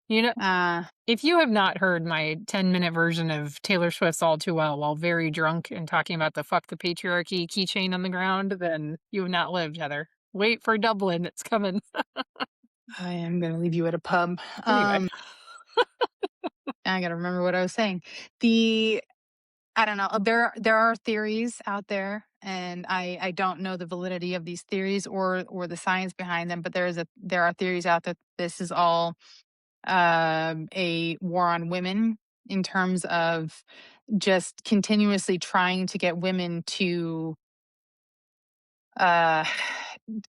You know, Uh, if you have not heard my 10-minute version of Taylor Swift's All Too Well while very drunk and talking about the fuck the patriarchy keychain on the ground, then you have not lived, Heather. Wait for Dublin, it's coming. I am going to leave you at a pub. Anyway, I got to remember what I was saying. The I don't know. There are theories out there, and I don't know the validity of these theories or the science behind them. But there are theories out that this is all a war on women in terms of just continuously trying to get women to uh,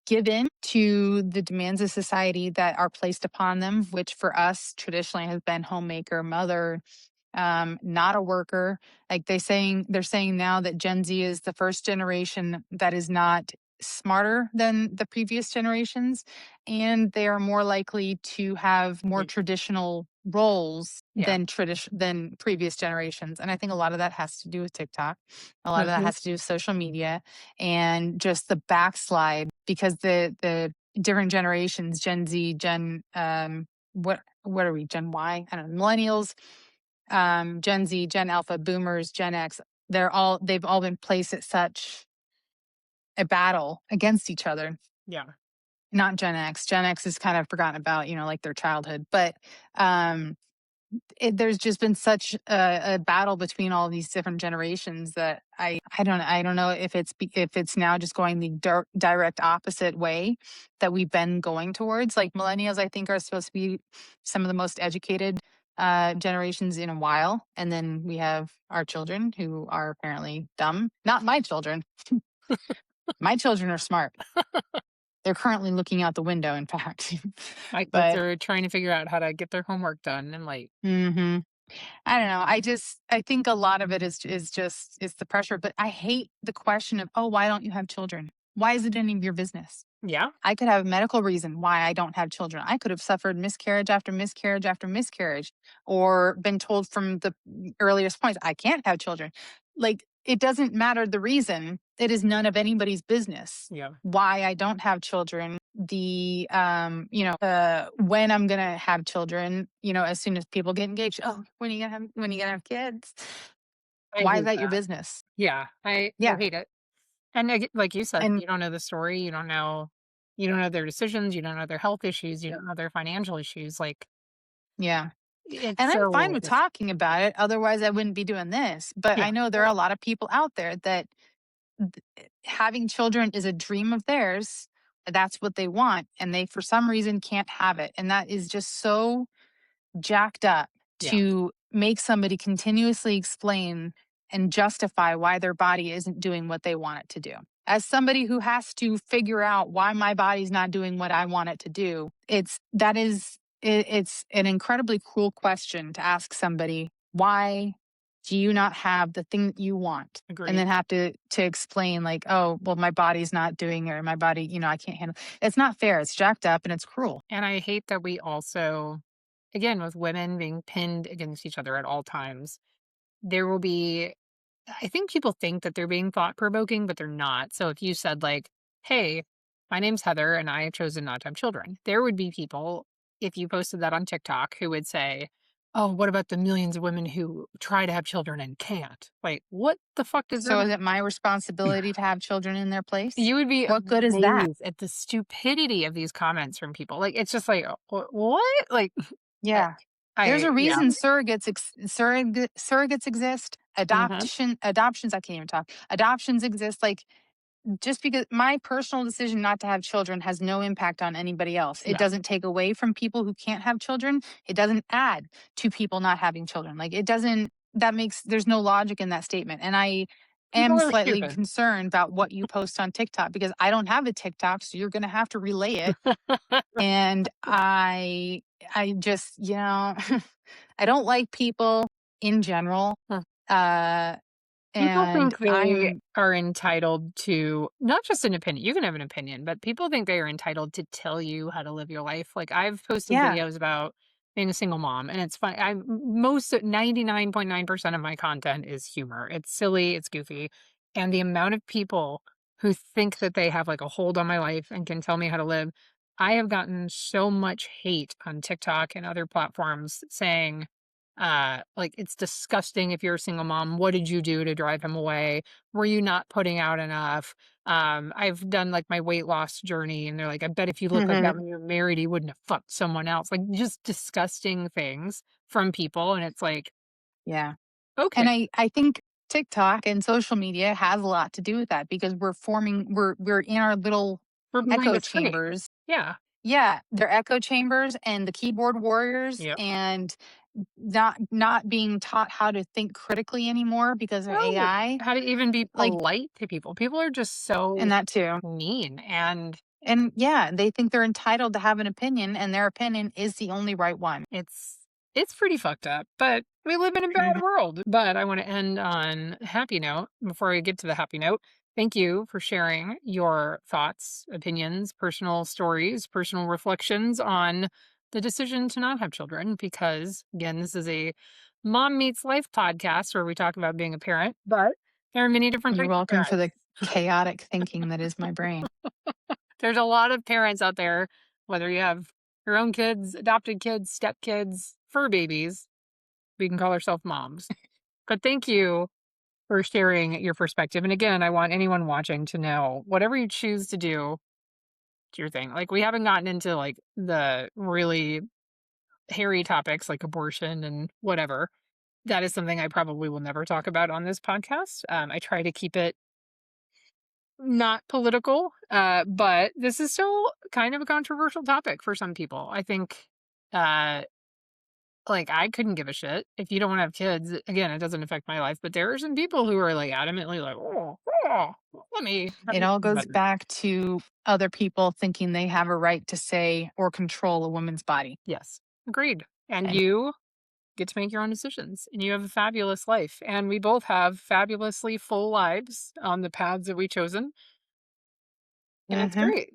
give in to the demands of society that are placed upon them, which for us traditionally has been homemaker, mother, not a worker. Like they're saying now that Gen Z is the first generation that is not smarter than the previous generations, and they are more likely to have more y- traditional roles yeah. than previous generations. And I think a lot of that has to do with TikTok. A lot of that Mhm. has to do with social media and just the backslide because the different generations, Gen Z, Gen what are we, Gen Y? I don't know, millennials, Gen Z, Gen Alpha, Boomers, Gen X, they've all been placed at such a battle against each other. Yeah. Not Gen X. Gen X is kind of forgotten about, like their childhood, but um, there's just been such a battle between all these different generations that I don't know if if it's now just going the direct opposite way that we've been going towards. Like millennials, I think are supposed to be some of the most educated generations in a while, and then we have our children who are apparently dumb. Not my children. My children are smart. They're currently looking out the window, in fact. My kids But are trying to figure out how to get their homework done and like, mhm. I don't know. I think a lot of it is just it's the pressure, but I hate the question of, "Oh, why don't you have children?" Why is it any of your business? Yeah. I could have a medical reason why I don't have children. I could have suffered miscarriage after miscarriage after miscarriage, or been told from the earliest points, I can't have children. Like, it doesn't matter the reason. It is none of anybody's business Yeah. why I don't have children. When I'm going to have children, as soon as people get engaged. Oh, when are you going to have kids? I Why is hate that your that. business? Yeah. I Yeah. hate it. And like you said, And you don't know the story. You don't know their decisions. You don't know their health issues. You don't know their financial issues. Like, yeah. it's And I'm fine so with just, talking about it. Otherwise, I wouldn't be doing this. But yeah. I know there are a lot of people out there that having children is a dream of theirs. That's what they want. And they, for some reason, can't have it. And that is just so jacked up Yeah. to make somebody continuously explain and justify why their body isn't doing what they want it to do. As somebody who has to figure out why my body's not doing what I want it to do, it's an incredibly cruel question to ask somebody, why do you not have the thing that you want? And Agreed. then have to explain like, oh, well, my body's not doing it, or my body, I can't handle. It's not fair. It's jacked up and it's cruel. And I hate that we also, again, with women being pinned against each other at all times, there will be, I think people think that they're being thought provoking, but they're not. So if you said, like, hey, my name's Heather and I have chosen not to have children, there would be people, if you posted that on TikTok, who would say, oh, what about the millions of women who try to have children and can't? Like, what the fuck does that So is it my responsibility to have children in their place? You would be What good is that? amazed at the stupidity of these comments from people. Like, it's just like, What?" Like, I Yeah. There's I a yeah. reason surrogates exist. Mhm. Adoptions, I can't even talk. Adoptions exist. Like, just because my personal decision not to have children has no impact on anybody else. It Yeah. doesn't take away from people who can't have children. It doesn't add to people not having children. Like, it doesn't, there's no logic in that statement. And I am People are slightly stupid. concerned about what you post on TikTok, because I don't have a TikTok. So you're going to have to relay it. And I just, I don't like people in general. Huh. Uh, People and think they I'm, are entitled to not just an opinion. You can have an opinion, but people think they are entitled to tell you how to live your life. Like, I've posted yeah. videos about being a single mom, and it's fun. I most 99.9% of my content is humor. It's silly, it's goofy, and the amount of people who think that they have like a hold on my life and can tell me how to live. I have gotten so much hate on TikTok and other platforms saying, like, it's disgusting if you're a single mom. What did you do to drive him away? Were you not putting out enough? I've done like my weight loss journey, and they're like, I bet if you look like that Mhm. when you're married, he wouldn't have fucked someone else. Like, just disgusting things from people. And it's like, Yeah. okay, And I think TikTok and social media has a lot to do with that, because we're in our little we're behind echo a screen. chambers. Yeah. Yeah, they're echo chambers and the keyboard warriors, Yep. and not being taught how to think critically anymore because of No. AI. How to even be Like, polite to people. People are just and so that too. mean. And And yeah, they think they're entitled to have an opinion, and their opinion is the only right one. It's pretty fucked up, but we live in a bad Mhm. world. But I want to end on a happy note. Before I get to the happy note, thank you for sharing your thoughts, opinions, personal stories, personal reflections on the decision to not have children. Because again, this is a mom meets life podcast where we talk about being a parent, but there are many different You're types of welcome for parents. the chaotic thinking that is my brain. There's a lot of parents out there, whether you have your own kids, adopted kids, step kids, fur babies, we can call ourselves moms. But thank you for sharing your perspective. And again, I want anyone watching to know whatever you choose to do, it's your thing. Like, we haven't gotten into like the really hairy topics like abortion and whatever. That is something I probably will never talk about on this podcast. I try to keep it not political, but this is still kind of a controversial topic for some people. I think, uh, like, I couldn't give a shit if you don't want to have kids. Again, it doesn't affect my life, but there are some people who are like adamantly like, oh, let me have It you all think goes about this. back to other people thinking they have a right to say or control a woman's body. Yes, agreed. And And you get to make your own decisions, and you have a fabulous life. And we both have fabulously full lives on the paths that we've chosen. And it's Hmm. great.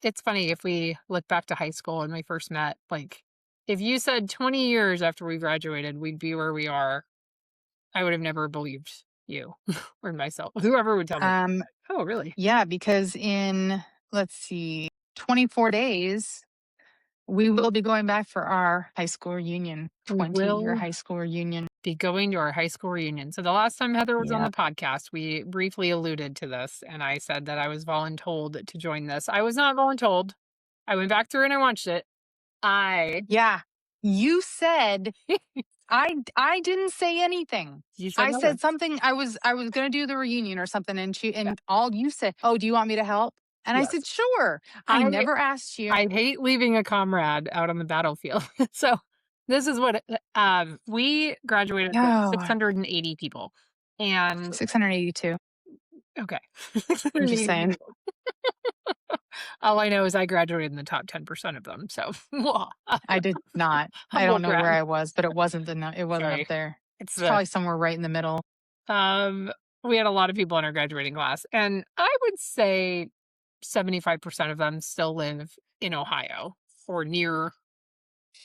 It's funny if we look back to high school and we first met, like, if you said 20 years after we graduated, we'd be where we are, I would have never believed you or myself, whoever would tell me. Um, Oh, really? yeah, because in, let's see, 24 days, we will be going back for our high school reunion, We 20-year will high school reunion. be going to our high school reunion. So the last time Heather was on Yeah. the podcast, we briefly alluded to this, and I said that I was voluntold to join this. I was not voluntold. I went back through and I watched it. I Yeah. You said I didn't say anything. you said I nothing. said something. I was gonna do the reunion or something, and Yeah. all you said, "Oh, do you want me to help?" And I Yes. said, "Sure." I I never asked you. I hate leaving a comrade out on the battlefield. So this is what we graduated with Oh, 680 people. And 682. okay. I'm just 682 saying. people. All I know is I graduated in the top 10% of them. So I did not. I humble don't know where brag. I was, but it wasn't up Sorry. there. It's It's probably somewhere right in the middle. um we had a lot of people in our graduating class, and I would say 75% of them still live in Ohio or near,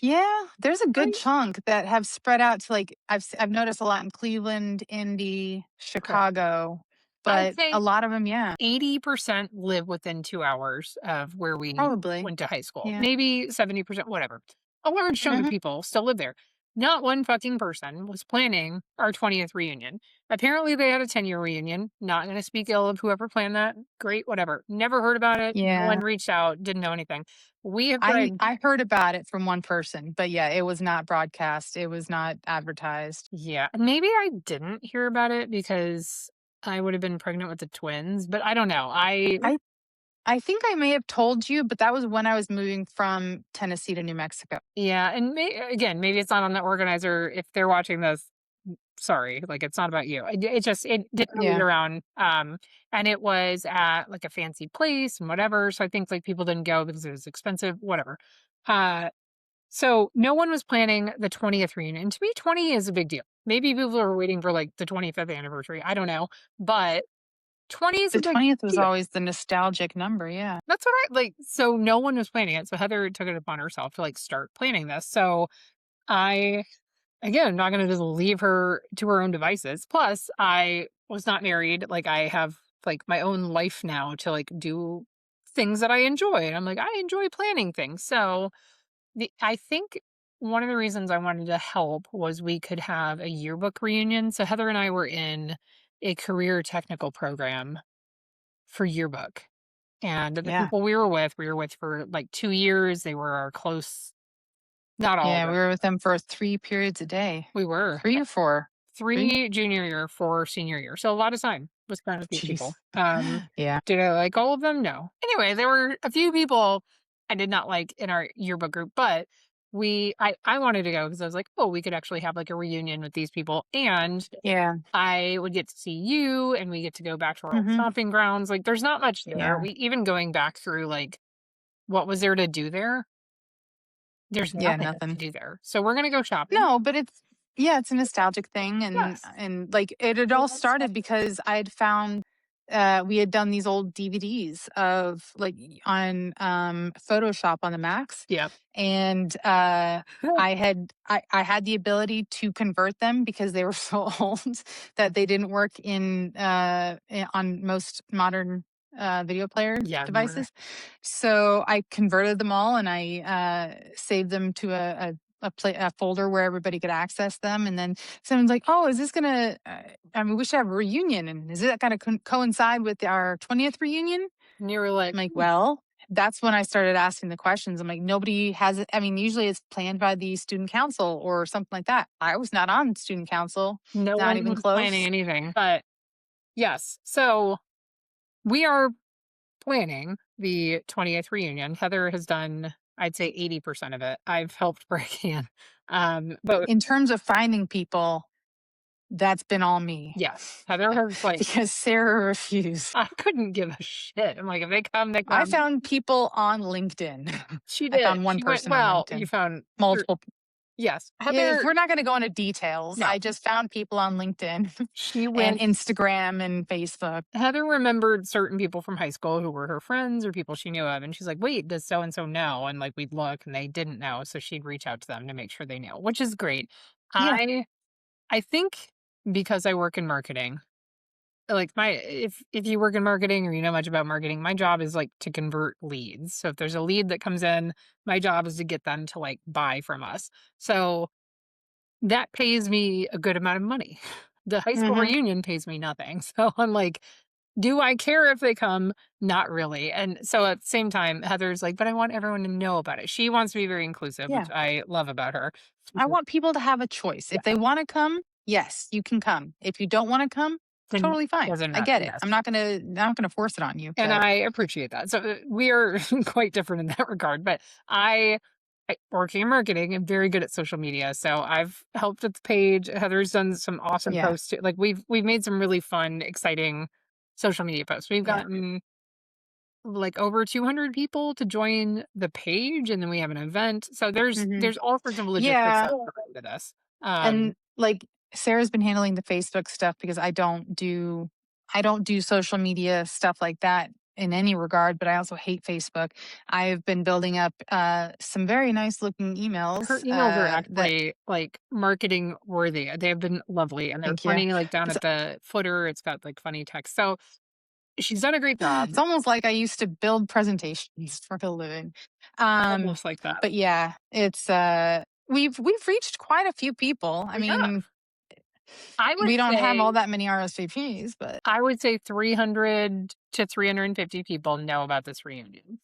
Yeah, there's a good right? chunk that have spread out to, like, I've noticed a lot in Cleveland, Indy, Okay. Chicago, I'd but a say lot of them, yeah, 80% live within 2 hours of where we probably. went to high school. Yeah. Maybe 70%, whatever. A large chunk of Mhm. people still live there. Not one fucking person was planning our 20th reunion. Apparently, they had a 10-year reunion. Not gonna speak ill of whoever planned that. Great, whatever. Never heard about it. No one Yeah. reached out, didn't know anything. We have I tried. I heard about it from one person, but yeah, it was not broadcast. It was not advertised. Yeah, maybe I didn't hear about it because I would have been pregnant with the twins, but I don't know. I I think I may have told you, but that was when I was moving from Tennessee to New Mexico. Yeah, and again, maybe it's not on the organizer. If they're watching this, sorry, like, it's not about you. It just it didn't really get Yeah. around, and it was at like a fancy place and whatever. So I think like people didn't go because it was expensive, whatever. Uh, so no one was planning the 20th reunion. And to me, 20 is a big deal. Maybe people are waiting for like the 25th anniversary. I don't know, but 20 is a The big 20th was deal. always the nostalgic number, yeah. That's what I like. So no one was planning it. So Heather took it upon herself to like start planning this. So I again, I'm not gonna just leave her to her own devices. Plus, I was not married. Like, I have, like, my own life now to, like, do things that I enjoy, and I'm like, I enjoy planning things. So, I think one of the reasons I wanted to help was we could have a yearbook reunion. So Heather and I were in a career technical program for yearbook, and the Yeah. people we were with for, like, 2 years. They were our close, not all of Yeah, we them. were with them for 3 periods a day. We were. 3 or 4? 3? 3 junior year, 4 senior year, so a lot of time was spent with these Jeez. people. Yeah. Did I like all of them? No. Anyway, there were a few people I did not like in our yearbook group, but I wanted to go because I was like, "Oh, we could actually have, like, a reunion with these people, and Yeah. I would get to see you, and we get to go back to our old Mhm. stomping grounds." Like, there's not much there. Yeah. We even going back through, like, what was there to do there? There's Yeah, nothing to nothing. do there. So we're gonna go shopping. No, but it's, yeah, it's a nostalgic thing, Yes. and like it had all started because I'd found we had done these old DVDs of, like, on Photoshop on the Macs, Yep. and I had the ability to convert them because they were so old that they didn't work on most modern video player Yeah, never. devices. So I converted them all, and I saved them to a folder where everybody could access them. And then someone's like, "Oh, is this gonna? I mean, we should have a reunion, and is it gonna coincide with our 20th reunion?" And you were like, I'm like, "Well." That's when I started asking the questions. I'm like, nobody has it. I mean, usually it's planned by the student council or something like that. I was not on student council, no not one even was planning close. anything. But yes, so we are planning the 20th reunion. Heather has done, I'd say, 80% of it. I've helped break in. But In terms of finding people, that's been all me yes, Heather has like, because Sarah refused. I couldn't give a shit. I'm like, if they come, they I come. found people on LinkedIn. She I did. found one She went, person on well, you LinkedIn. found, Multiple. Yes. If Heather, we're not going to go into details, no, I just found people on LinkedIn she and went Instagram and Facebook. Heather remembered certain people from high school who were her friends or people she knew of, and she's like, "Wait, does so and so know?" And like we'd look, and they didn't know, so she'd reach out to them to make sure they knew, which is great. Yeah. I think because I work in marketing, like my if you work in marketing or you know much about marketing, my job is like to convert leads. So if there's a lead that comes in, my job is to get them to like buy from us. So that pays me a good amount of money. The high school Hmm. reunion pays me nothing. So I'm like, do I care if they come? Not really. And so at the same time, Heather's like, but I want everyone to know about it. She wants to be very inclusive, which Yeah. I love about her. She's I like, want people to have a choice. yeah, If they want to come, yes, you can come. If you don't want to come, then totally fine. doesn't I matter. get it. Yes. I'm not gonna force it on you, And but I appreciate that. So we are quite different in that regard. But working in marketing, I'm very good at social media. So I've helped with the page. Heather's done some awesome yeah. posts too. Like we've made some really fun, exciting social media posts. We've Yeah. gotten like over 200 people to join the page, and then we have an event. So Hmm. there's all sorts of logistics Yeah. that go into this. And like Sarah's been handling the Facebook stuff because I don't do social media stuff like that in any regard, but I also hate Facebook. I've been building up some very nice looking Her emails emails are that actually, like, marketing worthy. They have been lovely, and they're thank you. funny, like, down It's at the footer, it's got, like, funny text. So, she's done a great job, it's almost like I used to build presentations for a living. Um, almost like that. but yeah, it's we've reached quite a few people. I We have. mean, I would we don't have say all that many RSVPs, but I would say 300 to 350 people know about this reunion.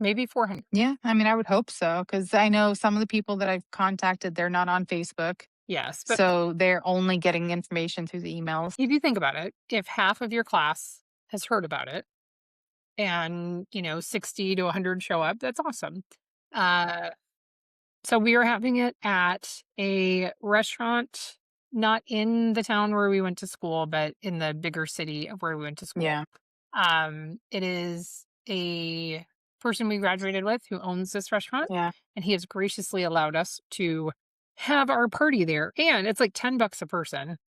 Maybe 400. yeah, I mean, I would hope so because I know some of the people that I've contacted, they're not on Facebook, Yes, but so they're only getting information through the emails. if you think about it, if half of your class has heard about it and, 60 to 100 show up, that's awesome. Uh So we are having it at a restaurant, not in the town where we went to school, but in the bigger city of where we went to school. Yeah, It is a person we graduated with who owns this restaurant, yeah, and he has graciously allowed us to have our party there. And it's like $10 a person.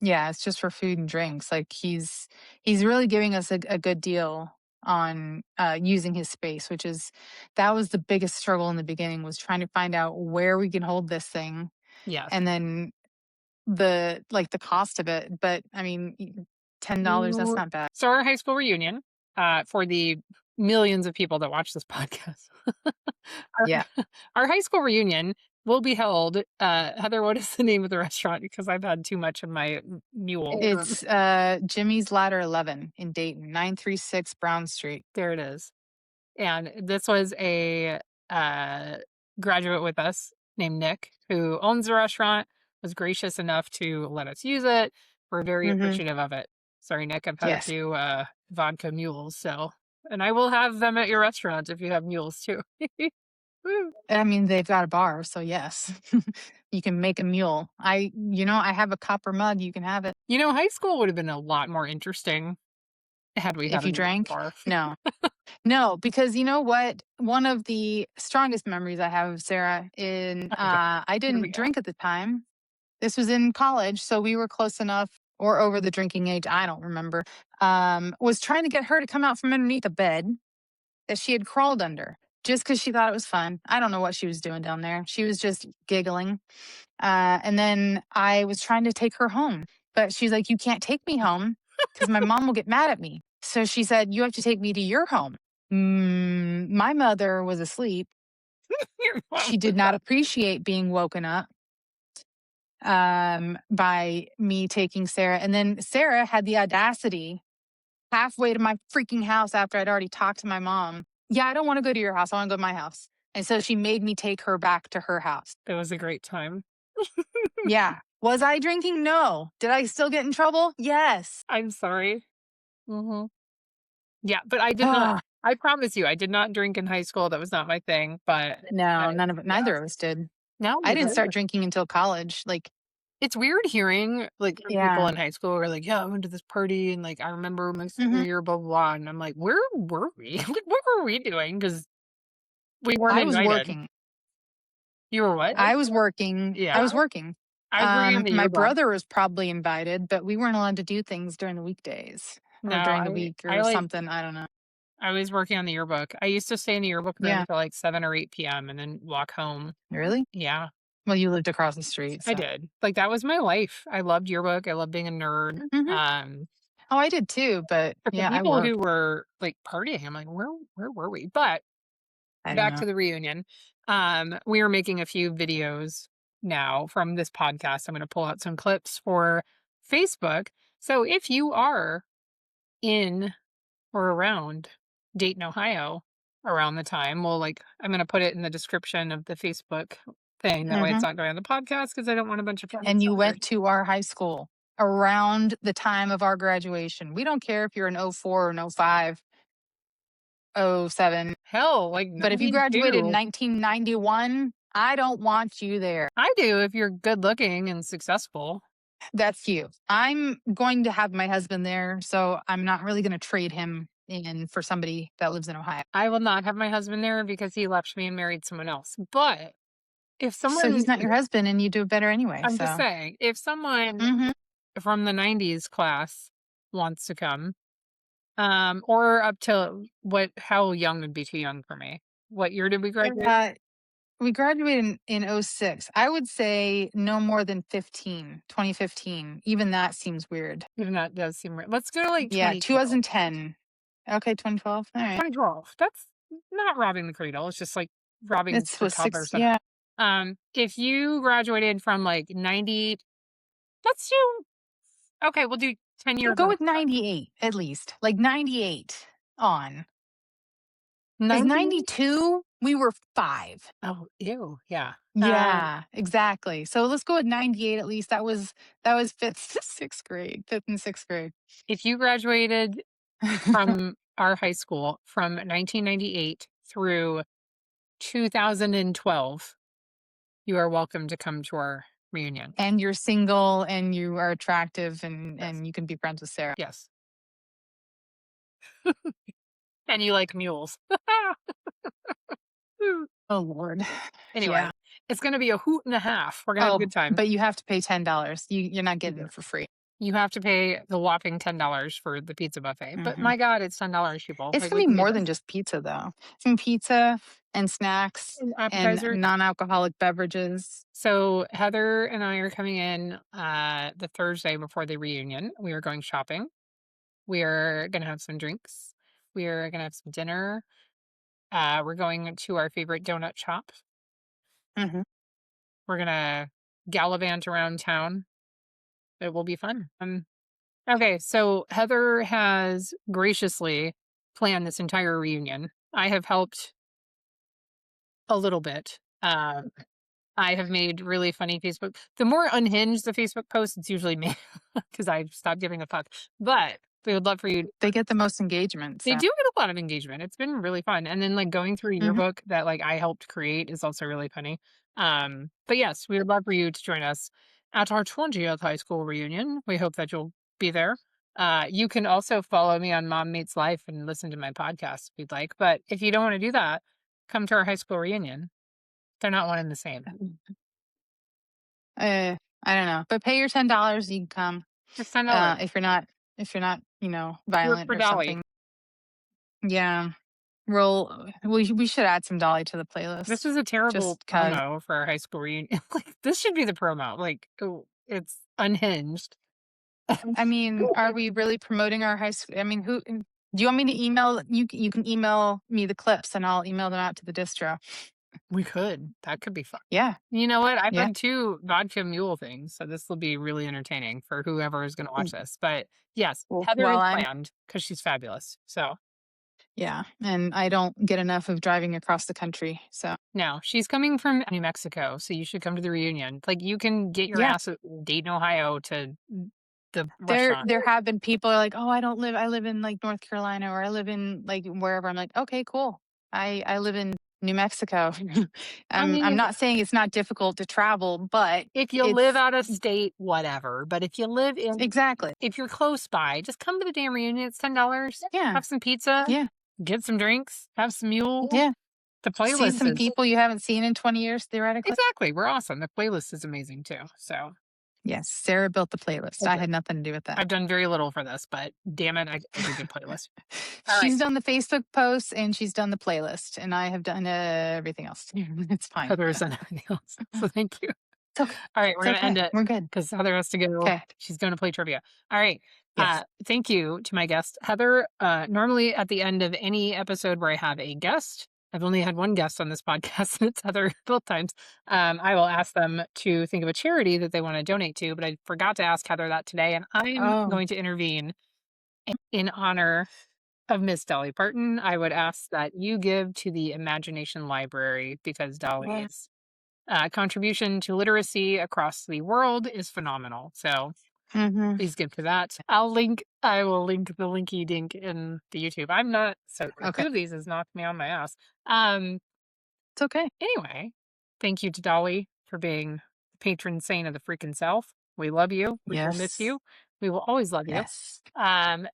yeah. It's just for food and drinks. Like he's really giving us a good deal on using his space, which is that was the biggest struggle in the beginning was trying to find out where we can hold this thing, Yes. and then the cost of it. But I mean, $10, that's not bad. So our high school reunion, for the millions of people that watch this podcast, our, Yeah, our high school reunion will be held. Heather, what is the name of the restaurant? Because I've had too much of my mule. it's Jimmy's Ladder 11 in Dayton, 936 Brown Street. There it is. And this was a uh, graduate with us named Nick who owns the restaurant, was gracious enough to let us use it. We're very Hmm. appreciative of it. Sorry, Nick, I've had a Yes. few vodka mules, so and I will have them at your restaurant if you have mules too. Woo. I mean, they've got a bar, so yes. You can make a mule. I have a copper mug, you can have it High school would have been a lot more interesting had we had if a you music drank. bar. No. No, because you know what? One of the strongest memories I have of Sarah in Oh god, I here we didn't go. drink at the time. This was in college, so we were close enough or over the drinking age, I don't remember. Was trying to get her to come out from underneath a bed that she had crawled under just because she thought it was fun. I don't know what she was doing down there. She was just giggling. And then I was trying to take her home, but she's like, "You can't take me home because my mom will get mad at me." So she said, "You have to take me to your home." My mother was asleep. Your mom She was did not up. appreciate being woken up by me taking Sarah. And then Sarah had the audacity halfway to my freaking house after I'd already talked to my mom. Yeah, I don't want to go to your house. I want to go to my house. And so she made me take her back to her house. It was a great time. Yeah. Was I drinking? No. Did I still get in trouble? Yes. I'm sorry. Hmm. Yeah, but I did not. Ah, I promise you, I did not drink in high school. That was not my thing. But no, uh, none of it. yeah, Neither of us did. now I we didn't start do. drinking until college. Like, It's weird hearing like from people yeah. in high school who are like, "Yeah, I went to this party and like I remember my senior Hmm. year, blah blah blah." And I'm like, "Where were we? Like, what were we doing?" Because we weren't I was invited. working. You were what? I was working. Yeah. I was working. I was working on the My yearbook. brother was probably invited, but we weren't allowed to do things during the weekdays No, or during the week I or like something. I don't know. I was working on the yearbook. I used to stay in the yearbook room Yeah. till like 7 or 8 PM and then walk home. Really? Yeah, Well, you lived across the street, I so. did. Like, that was my life. I loved yearbook. I loved being a nerd. Mhm. Oh, I did too, but But the yeah, I people who worked. were, like, partying, I'm like, "Where were we?" But I don't back know. to the reunion. We are making a few videos now from this podcast. I'm gonna pull out some clips for Facebook. So if you are in or around Dayton, Ohio around the time, well, like, I'm gonna put it in the description of the Facebook thing. That way it's Mhm. not going on the podcast because I don't want a bunch of And friends you stalkers. went to our high school around the time of our graduation. We don't care if you're an '04 or an '05, '07, Hell, like but if you graduated in 92. 1991, I don't want you there. I do if you're good looking and successful. That's you. I'm going to have my husband there, so I'm not really going to trade him in for somebody that lives in Ohio. I will not have my husband there because he left me and married someone else. But if So he's someone, not your husband, and you do it better anyway. I'm just So, saying, if someone hmm from the 90s class wants to come, or up to how young would be too young for me? What year did we graduate? we graduated in '06. I would say no more than 15, 2015. Even that seems weird. Even that does seem right. Let's go to like Yeah, 2012. 2010. Okay, 2012. All right. 2012. That's not robbing the cradle. It's just like robbing It's the was toddler six. center. Yeah. If you graduated from like 90, let's do, okay, we'll do 10 years Go on the with 98 at least. Like 98 on. Because 90. 92, we were 5. Oh, ew. Yeah. Yeah, exactly. So let's go with 98 at least. That was fifth, sixth grade, fifth and sixth grade. If you graduated from our high school from 1998 through 2012, you are welcome to come to our reunion. And you're single and you are attractive and Yes. you can be friends with Sarah. Yes. And you like mules. Oh Lord. Anyway, Yeah. it's going to be a hoot and a half. We're going to have a Oh, good time. but you have to pay $10. You're not You getting do. it for free. You have to pay the whopping $10 for the pizza buffet. But Mhm. my God, it's $10, people. It's Like, gonna we be can do more than this. just pizza though. It's gonna be pizza and snacks And and appetizers. non-alcoholic beverages. So Heather and I are coming in the Thursday before the reunion. We are going shopping. We are going to have some drinks. We are going to have some dinner. We're going to our favorite donut shop. Mhm. We're going to gallivant around town. It will be fun. Okay, so Heather has graciously planned this entire reunion. I have helped a little bit. I have made really funny Facebook. The more unhinged the Facebook post, it's usually me because I've stopped giving a fuck. But we would love for you. They get the most engagement. They So. do get a lot of engagement. It's been really fun. And then like going through a Mhm. yearbook that like I helped create is also really funny. But yes, we would love for you to join us at our 20th high school reunion. We hope that you'll be there. You can also follow me on Mom Meets Life and listen to my podcast if you'd like. But if you don't want to do that, come to our high school reunion. They're not one and the same. I don't know, but pay your $10. You can come. It's $10. If you're not, Do it violent for or Dolly. something. Yeah. We should add some Dolly to the This playlist was a terrible just cause. promo for our high school reunion. Like, this should be the promo. Like, oh, it's unhinged. I mean, are we really promoting our high school? I mean, who do you want me to email? You can email me the clips and I'll email them out to the distro. We could. That could be fun. Yeah. You know what? I've Yeah. had 2 vodka mule things, so this will be really entertaining for whoever is gonna watch this. But yes, Heather Well, is I'm planned because she's fabulous. So yeah, and I don't get enough of driving across the country. So no, she's coming from New Mexico, so you should come to the reunion. Like, you can get your yeah, ass at Dayton, Ohio to the there restaurant. there have been people are like, oh, I live in like North Carolina or I live in like wherever. I'm like, okay, cool. I live in New Mexico. I I'm mean, not saying it's not difficult to travel, but if you live it's out of state, whatever. But if you live in exactly. if you're close by, just come to the damn reunion. It's $10. Yeah. Have some pizza, Yeah. get some drinks, have some mule. Yeah. The See playlist some is people you haven't seen in 20 years, theoretically. exactly, we're awesome. The playlist is amazing too. So Yes, Sarah built the playlist. I okay. had nothing to do with that. I've done very little for this, but damn it, I do good playlist. All right. She's done the Facebook posts and she's done the playlist, and I have done everything else. It's fine. Heather's done everything else. So thank you. It's okay. All right, we're It's gonna end okay. it We're good. because Heather has to go. Okay. She's going to play trivia. All right. Yes. Thank you to my guest, Heather. Normally at the end of any episode where I have a guest, I've only had one guest on this podcast, and it's Heather both times. I will ask them to think of a charity that they want to donate to, but I forgot to ask Heather that today, and I'm Oh. going to intervene in honor of Miss Dolly Parton. I would ask that you give to the Imagination Library because Yeah. Dolly's contribution to literacy across the world is phenomenal. So Hmm. please give to that. I will link the linky dink in the YouTube. I'm not, so Okay. two of these has knocked me on my ass. Um, It's okay. anyway, thank you to Dolly for being the patron saint of the freaking South. We love you. We will miss Yes. you. We will always love you. Yes.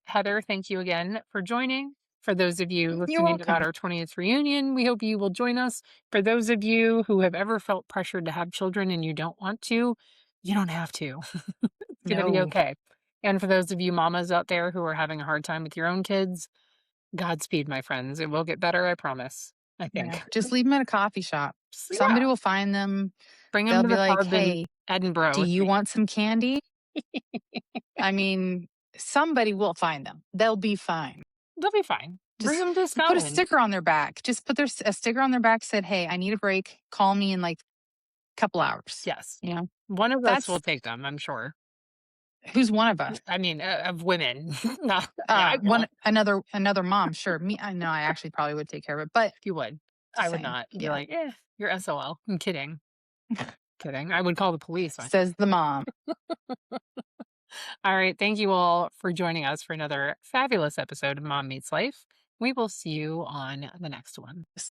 Heather, thank you again for joining. For those of you You're listening about welcome. our 20th reunion, we hope you will join us. For those of you who have ever felt pressured to have children and you don't want to, you don't have to. It's going to be No. okay. And for those of you mamas out there who are having a hard time with your own kids, Godspeed, my friends. It will get better, I promise. I Yeah. think. Just leave them at a coffee shop. So, yeah, Somebody will find them. bring them They'll to be the like, pub in "Hey, Edinburgh do with you me. want some candy?" I mean, somebody will find them. They'll be fine. They'll be fine. Bring Just them to put a Scotland. sticker on their back. Just put a sticker on their back said, "Hey, I need a break. Call me in like a couple hours." Yes. You know, One of us will that's take them, I'm sure. who's one of us. I mean, of women. No, I One will. another mom. Sure, me. I know. I actually probably would take care of it, but You would. I just would saying. not be Yeah, like, you're SOL. I'm kidding. Kidding. I would call the police on says the mom. All right. Thank you all for joining us for another fabulous episode of Mom Meets Life. We will see you on the next one.